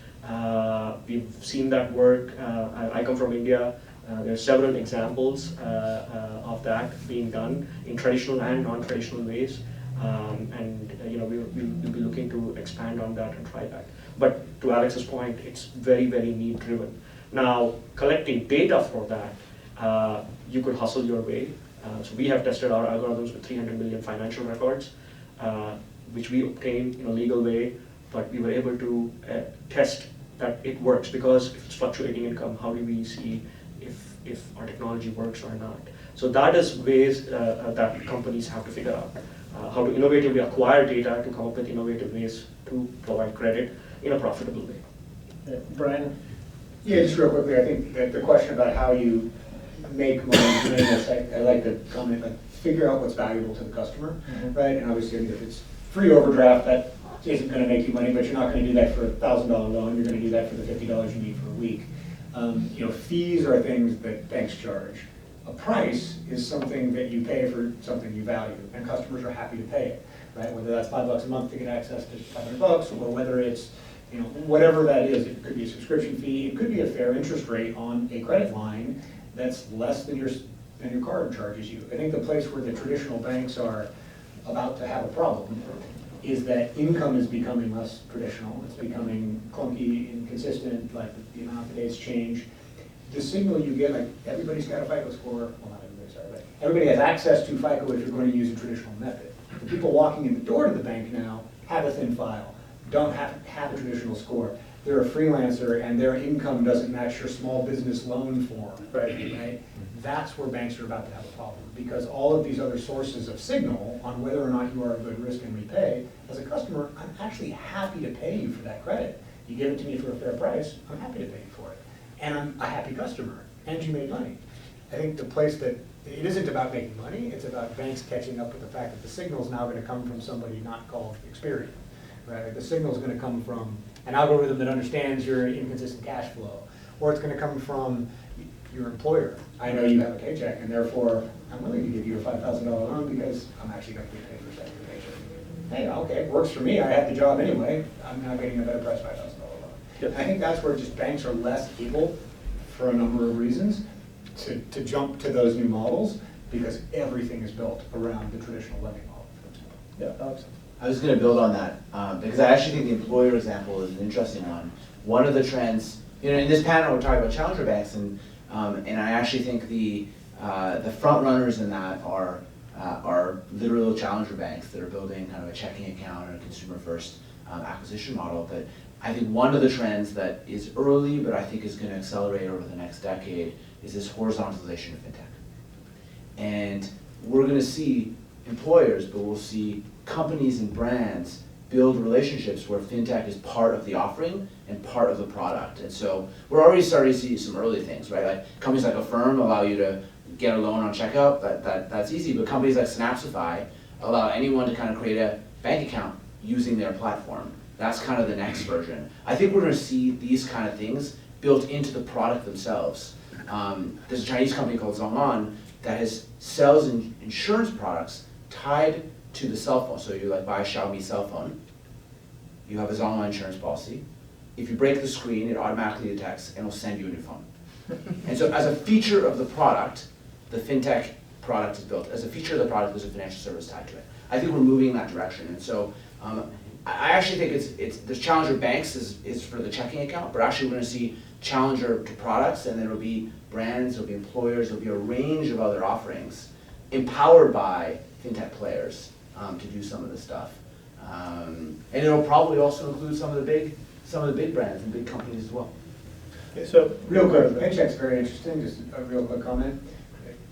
We've seen that work. I come from India. There are several examples of that being done in traditional and non-traditional ways. And we'll be looking to expand on that and try that. But to Alex's point, it's very, very need driven. Now, collecting data for that, you could hustle your way. So we have tested our algorithms with 300 million financial records, which we obtained in a legal way, but we were able to test that it works, because if it's fluctuating income, how do we see if our technology works or not? So that is ways that companies have to figure out how to innovatively acquire data to come up with innovative ways to provide credit in a profitable way. Brian? Yeah, just real quickly, I think that the question about how you make money doing this, I like the comment, like, figure out what's valuable to the customer, right? And obviously, if it's free overdraft, that isn't going to make you money, but you're not going to do that for a $1,000 loan. You're going to do that for the $50 you need for a week. Fees are things that banks charge. A price is something that you pay for something you value, and customers are happy to pay it, right? Whether that's $5 a month to get access to $500, or whether it's whatever that is. It could be a subscription fee. It could be a fair interest rate on a credit line that's less than your card charges you. I think the place where the traditional banks are about to have a problem is that income is becoming less traditional. It's becoming clunky, inconsistent, like the amount of days change. The signal you get, like, everybody's got a FICO score, well, not everybody, sorry, but everybody has access to FICO if you're going to use a traditional method. The people walking in the door to the bank now have a thin file, don't have a traditional score. They're a freelancer and their income doesn't match your small business loan form, right? That's where banks are about to have a problem, because all of these other sources of signal on whether or not you are a good risk and repay, as a customer, I'm actually happy to pay you for that credit. You give it to me for a fair price, I'm happy to pay you for it. And I'm a happy customer, and you made money. I think the place that, it isn't about making money, it's about banks catching up with the fact that the signal's now going to come from somebody not called Experian, right? The signal's going to come from an algorithm that understands your inconsistent cash flow, or it's going to come from your employer. I know you have a paycheck, and therefore I'm willing to give you a $5,000 loan because I'm actually going to get paid for that paycheck. Hey, okay, works for me. I had the job anyway. I'm now getting a better price $5,000 loan. Yep. I think that's where just banks are less able, for a number of reasons, to jump to those new models, because everything is built around the traditional lending model. Yeah, Alex. I was going to build on that because I actually think the employer example is an interesting one. One of the trends, in this panel we're talking about challenger banks, and I actually think the front runners in that are literal challenger banks that are building kind of a checking account or a consumer first acquisition model. But I think one of the trends that is early, but I think is going to accelerate over the next decade, is this horizontalization of FinTech. And we're going to see employers, but we'll see companies and brands build relationships where FinTech is part of the offering and part of the product. And so we're already starting to see some early things, right? Like companies like Affirm allow you to get a loan on checkout, that's easy, but companies like Synapsify allow anyone to kind of create a bank account using their platform. That's kind of the next version. I think we're going to see these kind of things built into the product themselves. There's a Chinese company called Zhongan that sells insurance products tied to the cell phone. So you like buy a Xiaomi cell phone, you have a Zhongan insurance policy. If you break the screen, it automatically detects and will send you a new phone. And so as a feature of the product, the FinTech product is built. As a feature of the product, there's a financial service tied to it. I think we're moving in that direction. And so I actually think the challenger banks is for the checking account, but actually we're going to see challenger to products, and then it'll be brands, it'll be employers, it'll be a range of other offerings empowered by FinTech players to do some of this stuff. And it'll probably also include some of the big brands and big companies as well. So Real quick, Paycheck's very interesting, just a real quick comment.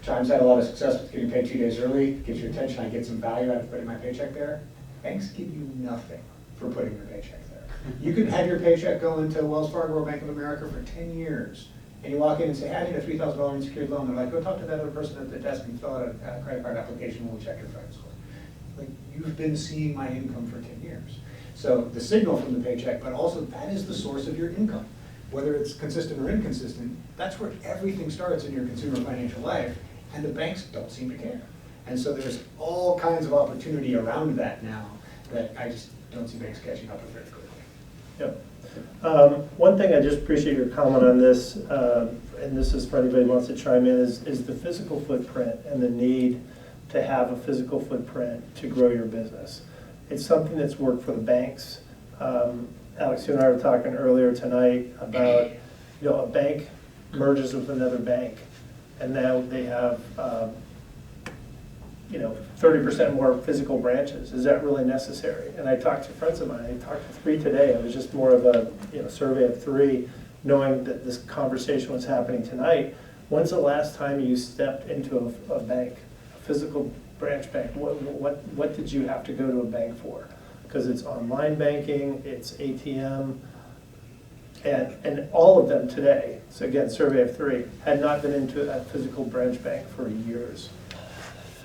Chime's had a lot of success with getting paid 2 days early, gives you attention, I get some value out of putting my paycheck there. Banks give you nothing for putting your paycheck there. You could have your paycheck go into Wells Fargo or Bank of America for 10 years, and you walk in and say, I need a $3,000 unsecured loan. They're like, go talk to that other person at the desk and fill out a credit card application, we'll check your credit score. Like, you've been seeing my income for 10 years. So the signal from the paycheck, but also that is the source of your income. Whether it's consistent or inconsistent, that's where everything starts in your consumer financial life, and the banks don't seem to care. And so there's all kinds of opportunity around that now that I just don't see banks catching up with very quickly. Yep. One thing I just appreciate your comment on this, and this is for anybody who wants to chime in, is the physical footprint and the need to have a physical footprint to grow your business. It's something that's worked for the banks. Alex, you and I were talking earlier tonight about, a bank merges with another bank, and now they have 30% more physical branches. Is that really necessary? And I talked to friends of mine. I talked to 3 today. It was just more of a survey of 3, knowing that this conversation was happening tonight. When's the last time you stepped into a bank, a physical branch bank? What did you have to go to a bank for? Because it's online banking, it's ATM, and all of them today, so again, survey of 3, had not been into a physical branch bank for years,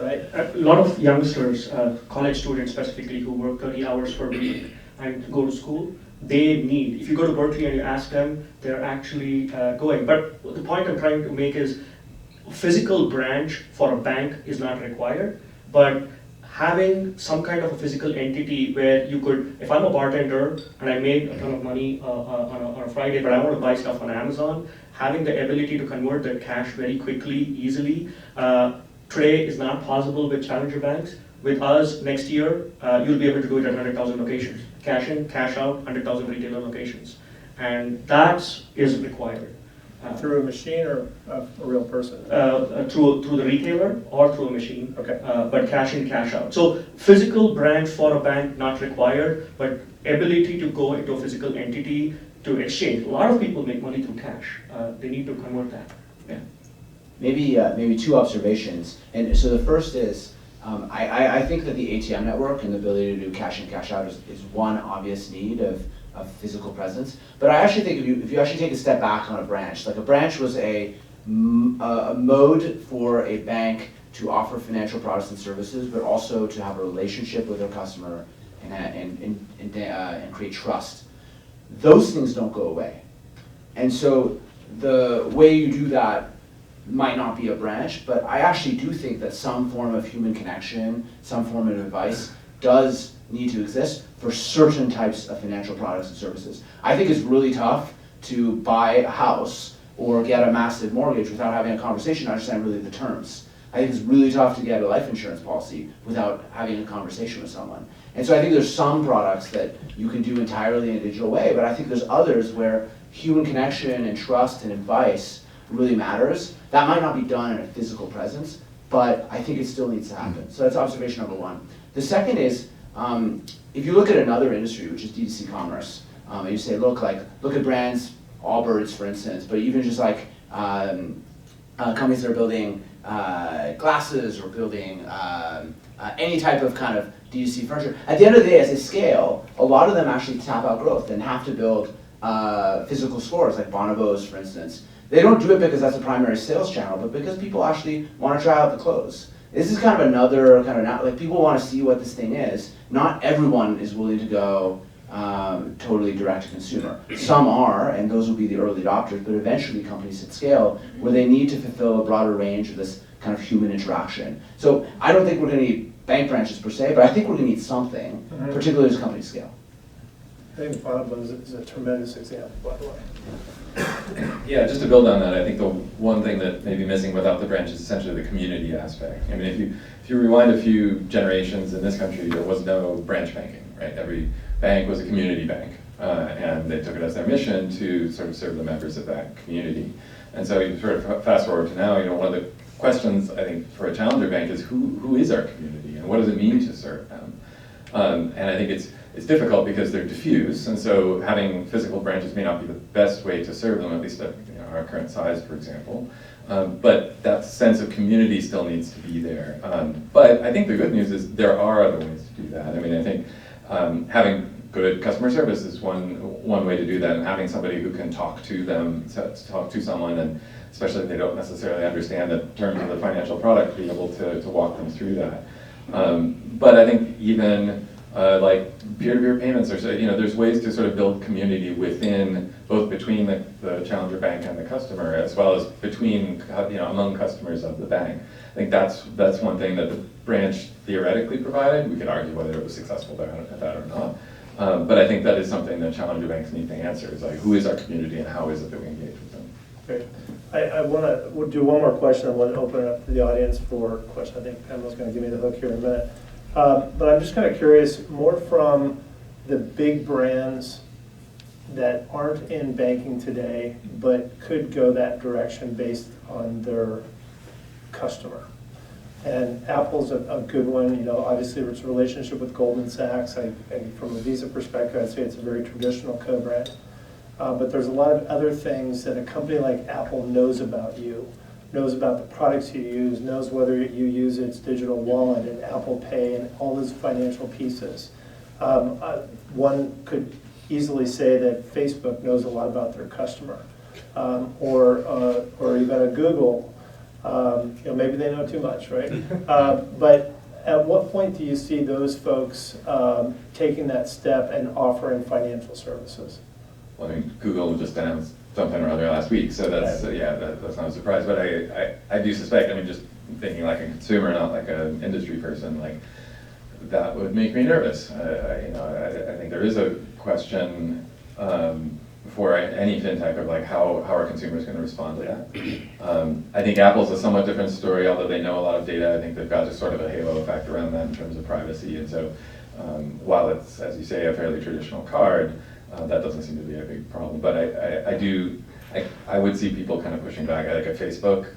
right? A lot of youngsters, college students specifically, who work 30 hours per week and go to school, they need, if you go to Berkeley and you ask them, they're actually going. But the point I'm trying to make is, physical branch for a bank is not required, but having some kind of a physical entity where you could, if I'm a bartender and I made a ton of money on a Friday, but I want to buy stuff on Amazon, having the ability to convert that cash very quickly, easily, today is not possible with challenger banks. With us, next year, you'll be able to do it at 100,000 locations. Cash in, cash out, 100,000 retailer locations. And that is required. Through a machine or a real person? Through the retailer or through a machine. Okay. But cash in, cash out. So physical branch for a bank not required, but ability to go into a physical entity to exchange. A lot of people make money through cash. They need to convert that. Yeah. Maybe 2 observations. And so the first is, I think that the ATM network and the ability to do cash in, cash out is one obvious need of physical presence. But I actually think if you actually take a step back on a branch, like a branch was a mode for a bank to offer financial products and services, but also to have a relationship with their customer and create trust. Those things don't go away. And so the way you do that might not be a branch, but I actually do think that some form of human connection, some form of advice does need to exist for certain types of financial products and services. I think it's really tough to buy a house or get a massive mortgage without having a conversation to understand really the terms. I think it's really tough to get a life insurance policy without having a conversation with someone. And so I think there's some products that you can do entirely in a digital way, but I think there's others where human connection and trust and advice really matters. That might not be done in a physical presence, but I think it still needs to happen. So that's observation number 1. The second is, if you look at another industry, which is D2C commerce, and you say, look at brands, Allbirds, for instance, but even just like companies that are building glasses or building any type of kind of D2C furniture. At the end of the day, as they scale, a lot of them actually tap out growth and have to build physical stores, like Bonobos, for instance. They don't do it because that's a primary sales channel, but because people actually want to try out the clothes. This is kind of another kind of, like, people want to see what this thing is. Not everyone is willing to go totally direct to consumer. Some are, and those will be the early adopters, but eventually companies at scale where they need to fulfill a broader range of this kind of human interaction. So I don't think we're going to need bank branches per se, but I think we're going to need something, particularly as companies scale. I think Bonobos is a tremendous example, by the way. Yeah, just to build on that, I think the one thing that may be missing without the branch is essentially the community aspect. I mean, if you rewind a few generations in this country, there was no branch banking, right? Every bank was a community bank, and they took it as their mission to sort of serve the members of that community. And so you sort of fast forward to now, one of the questions I think for a challenger bank is who is our community and what does it mean to serve them? And I think it's difficult because they're diffuse, and so having physical branches may not be the best way to serve them, at least at our current size, for example. But that sense of community still needs to be there. But I think the good news is there are other ways to do that. I mean, I think having good customer service is one way to do that, and having somebody who can talk to someone, and especially if they don't necessarily understand the terms of the financial product, be able to walk them through that. But I think even like peer-to-peer payments, or there's ways to sort of build community within, both between the challenger bank and the customer, as well as between among customers of the bank. I think that's one thing that the branch theoretically provided. We could argue whether it was successful at that or not. But I think that is something that challenger banks need to answer, is like, who is our community and how is it that we engage with them? Great. I want to do one more question. I want to open it up to the audience for questions. I think Emma's going to give me the hook here in a minute. But I'm just kind of curious, more from the big brands that aren't in banking today, but could go that direction based on their customer. And Apple's a good one. Obviously it's a relationship with Goldman Sachs. And from a Visa perspective, I'd say it's a very traditional co-brand. But there's a lot of other things that a company like Apple knows about you, knows about the products you use, knows whether you use its digital wallet and Apple Pay and all those financial pieces. One could easily say that Facebook knows a lot about their customer, or even a Google. Maybe they know too much, right? But at what point do you see those folks taking that step and offering financial services? Well, I mean, Google just announced something or other last week, so that's that's not a surprise. But I do suspect, just thinking like a consumer, not like an industry person, like that would make me nervous. I think there is a question for any fintech of like how are consumers going to respond to that. I think Apple's a somewhat different story, although they know a lot of data. I think they've got just sort of a halo effect around that in terms of privacy, and so while it's, as you say, a fairly traditional card, that doesn't seem to be a big problem. But I would see people kind of pushing back. Like at Facebook,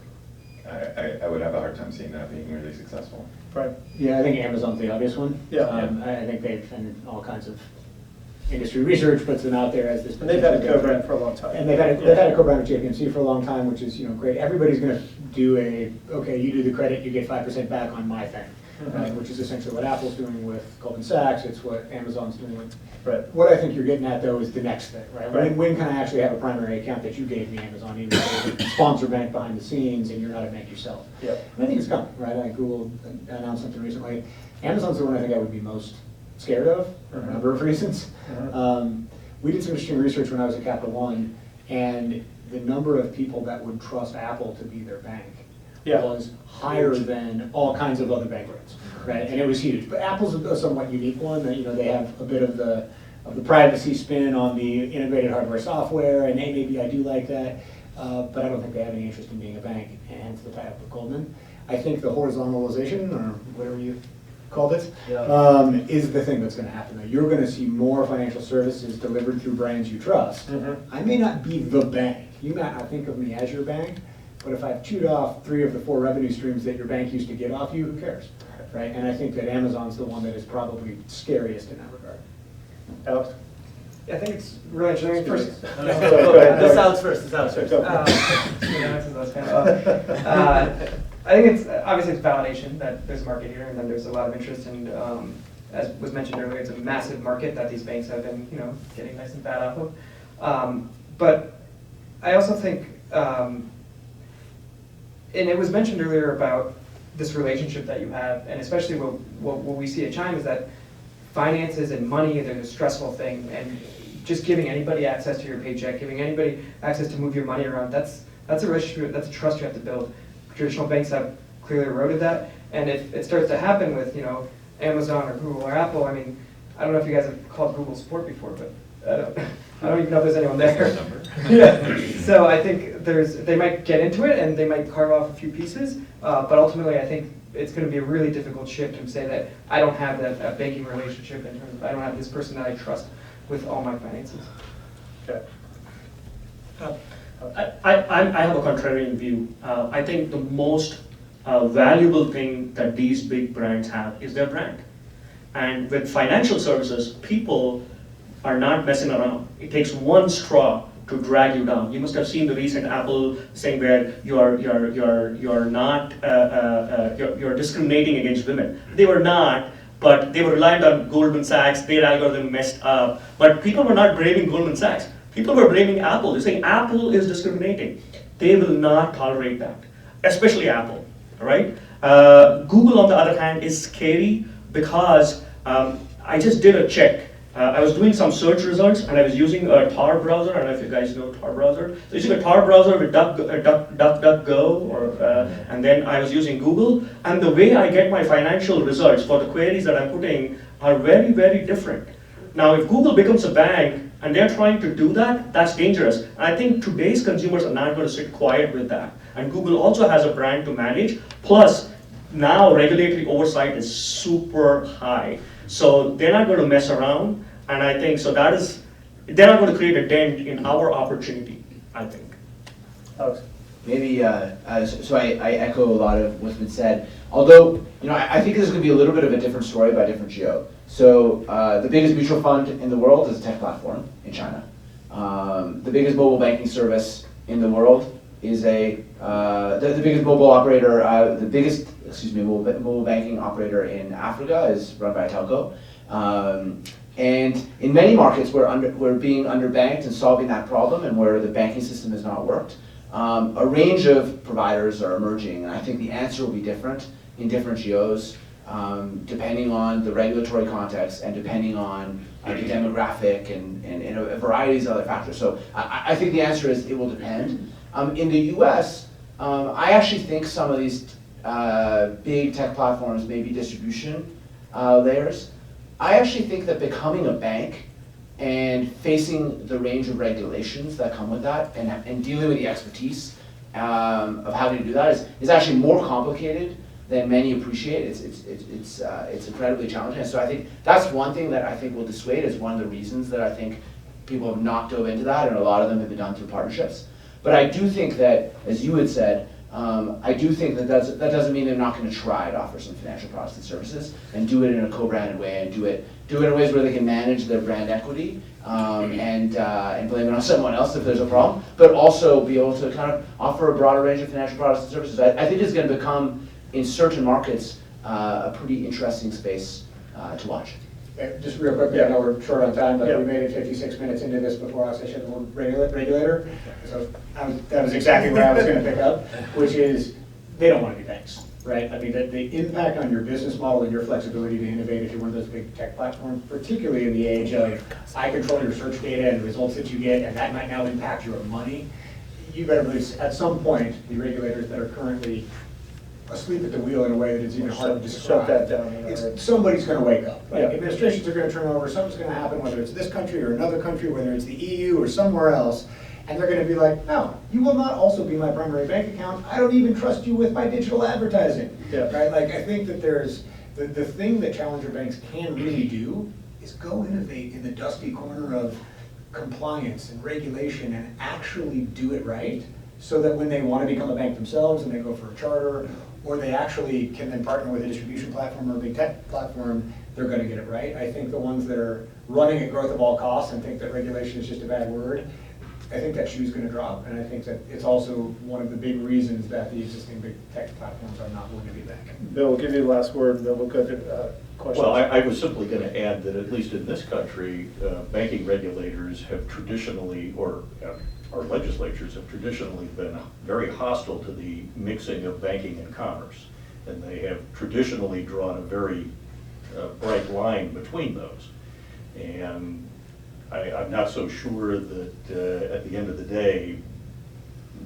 I would have a hard time seeing that being really successful. Right. Yeah, I think Amazon's the obvious one. Yeah. I think they've done all kinds of industry research, puts them out there as this. And they've had a co-brand for a long time. And they've had a co-brand with JPMC for a long time, which is great. Everybody's going to do you do the credit, you get 5% back on my thing, right? Which is essentially what Apple's doing with Goldman Sachs. It's what Amazon's doing with. Right. What I think you're getting at though is the next thing, right? When can I actually have a primary account that you gave me, Amazon, even though there's a sponsor bank behind the scenes and you're not a bank yourself? Yep. And I think it's coming, right? I think Google announced something recently. Amazon's the one I think I would be most scared of for a number of reasons. We did some interesting research when I was at Capital One, and the number of people that would trust Apple to be their bank was higher than all kinds of other bank rates, right? And it was huge. But Apple's a somewhat unique one. They have a bit of the privacy spin on the integrated hardware software, and maybe I do like that, but I don't think they have any interest in being a bank, and to the tie-up with Goldman. I think the horizontalization, or whatever you called it, is the thing that's going to happen. Though. You're going to see more financial services delivered through brands you trust. I may not be the bank. You might not think of me as your bank, but if I've chewed off 3 of the 4 revenue streams that your bank used to get off you, who cares, right? And I think that Amazon's the one that is probably scariest in that regard. Alex? Yeah, I think it's really interesting. First, Go ahead. this Alex first. I think it's obviously it's validation that there's a market here, and then there's a lot of interest, and as was mentioned earlier, it's a massive market that these banks have been, getting nice and fat off of. But I also think, and it was mentioned earlier about this relationship that you have, and especially what we see at Chime is that finances and money, they're a stressful thing, and just giving anybody access to your paycheck, giving anybody access to move your money around, that's a relationship, that's a trust you have to build. Traditional banks have clearly eroded that, and if it starts to happen with, Amazon or Google or Apple, I mean, I don't know if you guys have called Google support before, but I don't even know if there's anyone there. Yeah. So I think they might get into it and they might carve off a few pieces, but ultimately I think it's going to be a really difficult shift to say that I don't have that banking relationship in terms of I don't have this person that I trust with all my finances. Okay. I have a contrarian view. I think the most valuable thing that these big brands have is their brand. And with financial services, people are not messing around. It takes one straw to drag you down. You must have seen the recent Apple thing where you're not you're discriminating against women. They were not, but they were reliant on Goldman Sachs. Their algorithm messed up, but people were not blaming Goldman Sachs. People were blaming Apple. They're saying Apple is discriminating. They will not tolerate that, especially Apple. All right. Google, on the other hand, is scary because I just did a check. I was doing some search results and I was using a Tor browser. I don't know if you guys know Tor browser. So using a Tor browser with DuckDuckGo, and then I was using Google. And the way I get my financial results for the queries that I'm putting are very, very different. Now, if Google becomes a bank and they're trying to do that, that's dangerous. And I think today's consumers are not going to sit quiet with that. And Google also has a brand to manage. Plus, now regulatory oversight is super high. So they're not going to mess around. And I think, so that is, they're not going to create a dent in our opportunity, I think. Alex? Maybe, so I echo a lot of what's been said. Although, I think this is going to be a little bit of a different story by different geo. So the biggest mutual fund in the world is a tech platform in China. The biggest mobile banking service in the world is the biggest mobile operator, mobile banking operator in Africa is run by a telco. And in many markets, we're being underbanked and solving that problem, and where the banking system has not worked. A range of providers are emerging, and I think the answer will be different in different geos, depending on the regulatory context and depending on the demographic and a variety of other factors. So I think the answer is it will depend. In the US, I actually think some of these big tech platforms may be distribution layers. I actually think that becoming a bank and facing the range of regulations that come with that and dealing with the expertise of how to do that is actually more complicated than many appreciate. It's incredibly challenging. And so I think that's one thing that I think will dissuade, is one of the reasons that I think people have not dove into that, and a lot of them have been done through partnerships. But I do think that, as you had said, I do think that that doesn't mean they're not going to try to offer some financial products and services and do it in a co-branded way and do it in ways where they can manage their brand equity and blame it on someone else if there's a problem, but also be able to kind of offer a broader range of financial products and services. I think it's going to become, in certain markets, a pretty interesting space to watch. Just real quickly, I know we're short on time, but we made it 56 minutes into this before I said the word regulator. So that was exactly where I was going to pick up, which is they don't want to be banks, right? I mean, the impact on your business model and your flexibility to innovate if you're one of those big tech platforms, particularly in the age of I control your search data and the results that you get, and that might now impact your money. You better believe at some point the regulators that are currently asleep at the wheel in a way that it's even hard to describe. Shut that down. Somebody's going to wake up. Right? Administrations are going to turn over. Something's going to happen, whether it's this country or another country, whether it's the EU or somewhere else, and they're going to be like, no, you will not also be my primary bank account. I don't even trust you with my digital advertising. Right? Like, I think that there's the thing that challenger banks can really do is go innovate in the dusty corner of compliance and regulation and actually do it right, so that when they want to become a bank themselves and they go for a charter, or they actually can then partner with a distribution platform or a big tech platform, they're going to get it right. I think the ones that are running at growth at all costs and think that regulation is just a bad word, I think that shoe's going to drop, and I think that it's also one of the big reasons that the existing big tech platforms are not going to be back. Bill, we'll give you the last word, and then we'll go to questions. Well, I was simply going to add that at least in this country, banking regulators have traditionally, or our legislatures have traditionally been very hostile to the mixing of banking and commerce. And they have traditionally drawn a very bright line between those. And I'm not so sure that at the end of the day,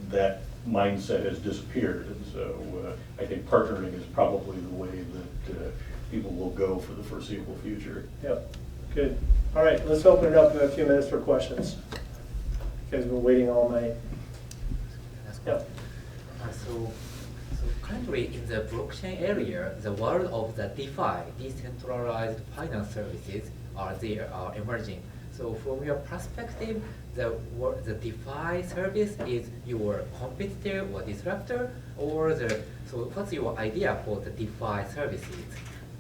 that mindset has disappeared. And so I think partnering is probably the way that people will go for the foreseeable future. Yep, good. All right, let's open it up in a few minutes for questions. You guys have been waiting all night. Yep. So currently in the blockchain area, the world of the DeFi, decentralized finance services, are emerging. So from your perspective, the DeFi service is your competitor or disruptor, or so what's your idea for the DeFi services?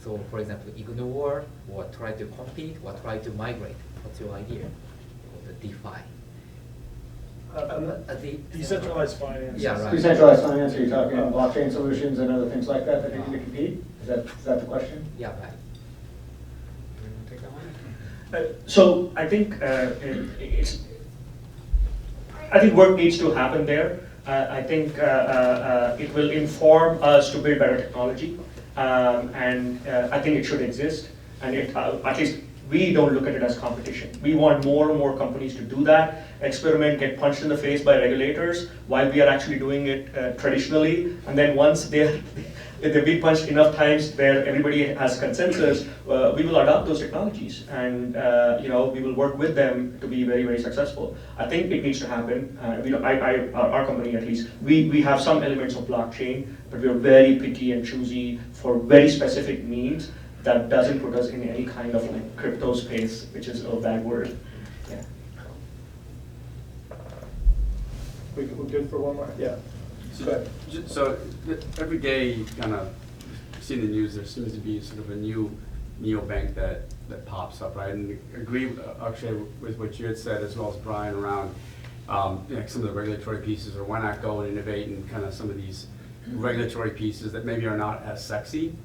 So for example, ignore or try to compete or try to migrate. What's your idea for the DeFi? Decentralized finance. Yeah, right. Decentralized finance, are you talking blockchain solutions and other things like that that need to compete? Is that the question? Yeah, right. Take that one? So I think I think work needs to happen there. I think it will inform us to build better technology, and I think it should exist. And at least we don't look at it as competition. We want more and more companies to do that, experiment, get punched in the face by regulators while we are actually doing it traditionally. And then once they've been punched enough times where everybody has consensus, we will adopt those technologies, and we will work with them to be very, very successful. I think it needs to happen. Our company at least, we have some elements of blockchain, but we are very picky and choosy for very specific needs. That doesn't put us in any kind of like crypto space, which is a bad word. Yeah. We're good for one more? Yeah. Go ahead. So every day you kind of see in the news, there seems to be sort of a new neobank that pops up, right? And I agree, Akshay, with what you had said, as well as Brian, around some of the regulatory pieces, or why not go and innovate in kind of some of these regulatory pieces that maybe are not as sexy.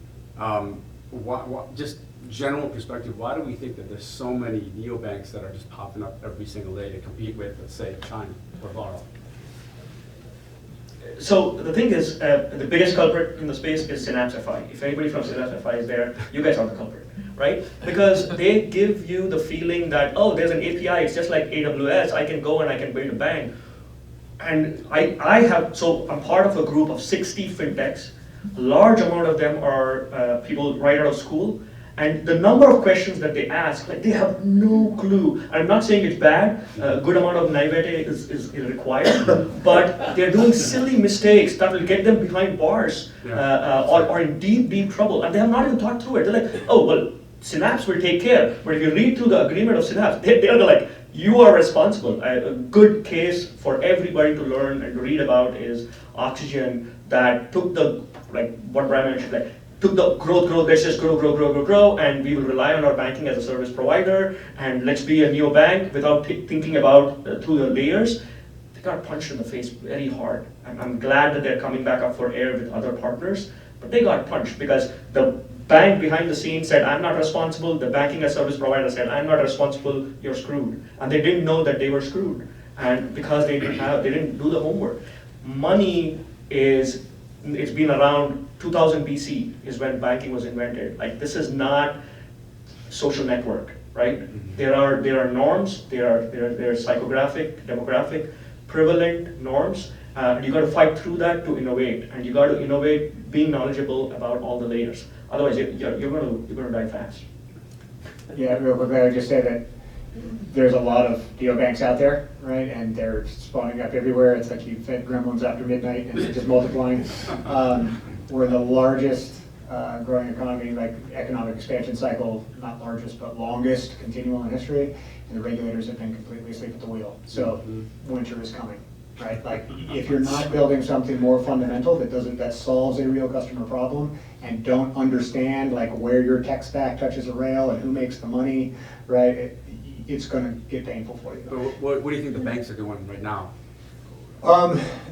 Just general perspective, why do we think that there's so many neobanks that are just popping up every single day to compete with, let's say, China or Varo? So the thing is, the biggest culprit in the space is Synapsify. If anybody from Synapsify is there, you guys are the culprit, right? Because they give you the feeling that, oh, there's an API, it's just like AWS, I can go and I can build a bank. And I'm part of a group of 60 FinTechs. A large amount of them are people right out of school, and the number of questions that they ask, like they have no clue. I'm not saying it's bad, a good amount of naivete is required, but they're doing silly mistakes that will get them behind bars or in deep, deep trouble, and they have not even thought through it. They're like, oh, well, Synapse will take care, but if you read through the agreement of Synapse, they're like, you are responsible. A good case for everybody to learn and to read about is Oxygen, that took the, like what Brian mentioned, took the growth, let's just grow, and we will rely on our banking as a service provider, and let's be a neobank without thinking about through the layers. They got punched in the face very hard. I'm glad that they're coming back up for air with other partners, but they got punched because the bank behind the scenes said, I'm not responsible. The banking as service provider said, I'm not responsible, you're screwed. And they didn't know that they were screwed, and because they didn't do the homework. Money it's been around 2000 BC is when banking was invented. Like, this is not social network, right? Mm-hmm. There are norms, there are psychographic, demographic, prevalent norms. You got to fight through that to innovate, and you got to innovate being knowledgeable about all the layers. Otherwise, you're going to die fast. Yeah, real quickly, I would just say that there's a lot of neobanks out there, right? And they're spawning up everywhere. It's like you fed gremlins after midnight, and they're just multiplying. We're the largest growing economy, like economic expansion cycle, not largest, but longest continual in history. And the regulators have been completely asleep at the wheel. So winter is coming, right? Like, if you're not building something more fundamental that solves a real customer problem, and don't understand like where your tech stack touches a rail and who makes the money, right? it's going to get painful for you. But what do you think the banks are doing right now?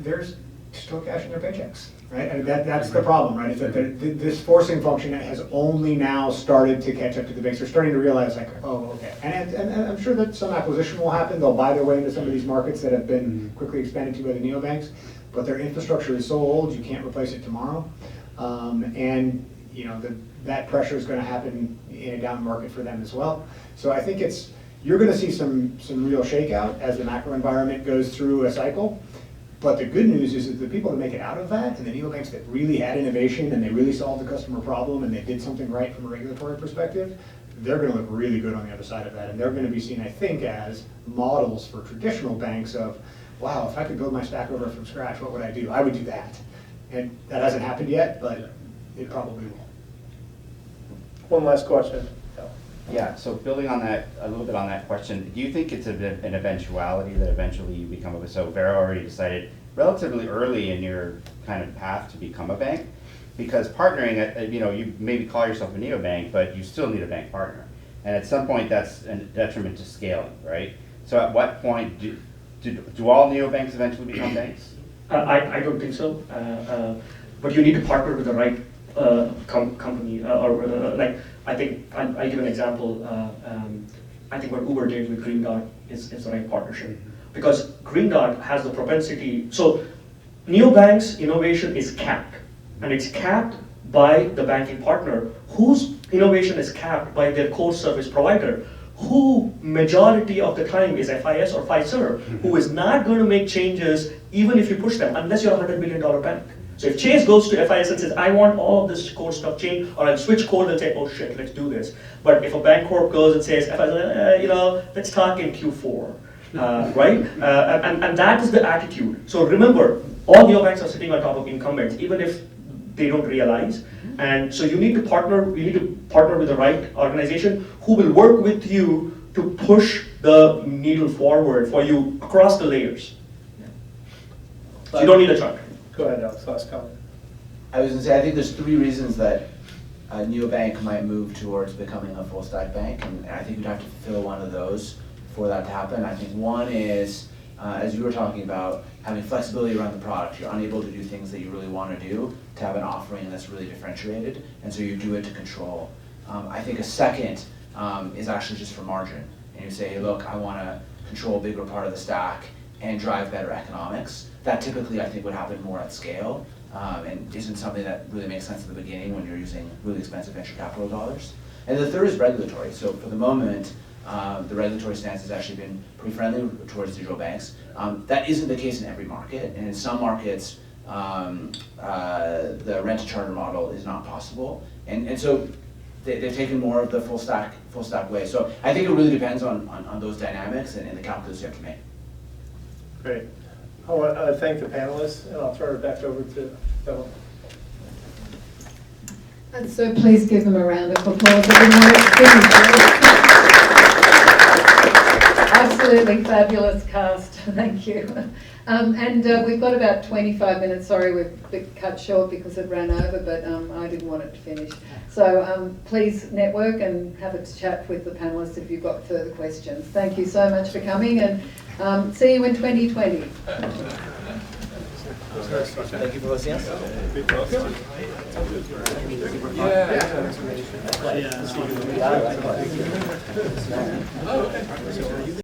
There's still cash in their paychecks, right? I mean, that's the problem, right? Is that this forcing function has only now started to catch up to the banks. They're starting to realize, like, oh, okay. And I'm sure that some acquisition will happen. They'll buy their way into some of these markets that have been quickly expanded to by the neobanks. But their infrastructure is so old, you can't replace it tomorrow. And you know, that pressure is going to happen in a down market for them as well. So I think you're going to see some real shakeout as the macro environment goes through a cycle. But the good news is that the people that make it out of that, and the neobanks that really had innovation and they really solved the customer problem and they did something right from a regulatory perspective, they're going to look really good on the other side of that. And they're going to be seen, I think, as models for traditional banks of, wow, if I could build my stack over from scratch, what would I do? I would do that. And that hasn't happened yet, but it probably will. One last question. Yeah, so building on that, a little bit on that question, do you think it's an eventuality that eventually you become a, so Varo already decided relatively early in your kind of path to become a bank? Because partnering, you know, you maybe call yourself a neobank, but you still need a bank partner. And at some point that's a detriment to scaling, right? So at what point do all neobanks eventually become banks? I don't think so, but you need to partner with the right company, like, I think, I'll give an example. I think what Uber did with Green Dot is the right partnership. Because Green Dot has the propensity, so neobanks innovation is capped. And it's capped by the banking partner, whose innovation is capped by their core service provider, who majority of the time is FIS or Fiserv, who is not going to make changes even if you push them, unless you're a $100 billion bank. So if Chase goes to FIS and says, I want all of this core stuff changed, or I'll switch code and say, oh shit, let's do this. But if a bank corp goes and says, FIS, you know, let's talk in Q4, right? And that is the attitude. So remember, all neobanks are sitting on top of incumbents, even if they don't realize. And so you need to partner with the right organization who will work with you to push the needle forward for you across the layers. So you don't need a truck. Go ahead, Alex, last comment. I was going to say, I think there's 3 reasons that a neobank might move towards becoming a full stack bank, and I think you'd have to fulfill one of those for that to happen. I think one is, as you were talking about, having flexibility around the product. You're unable to do things that you really want to do, to have an offering that's really differentiated, and so you do it to control. I think a second is actually just for margin. And you say, hey, look, I want to control a bigger part of the stack and drive better economics. That typically, I think, would happen more at scale, and isn't something that really makes sense at the beginning when you're using really expensive venture capital dollars. And the third is regulatory. So for the moment, the regulatory stance has actually been pretty friendly towards digital banks. That isn't the case in every market, and in some markets, the rent-to-charter model is not possible. And so they've taken more of the full stack way. So I think it really depends on those dynamics and the calculus you have to make. Great. I want to thank the panelists, and I'll turn it back over to Ellen. And so please give them a round of applause. Absolutely fabulous cast. Thank you. And we've got about 25 minutes. Sorry, we've been cut short because it ran over, but I didn't want it to finish. So please network and have a chat with the panelists if you've got further questions. Thank you so much for coming, and see you in 2020. Thank you for listening. Yeah.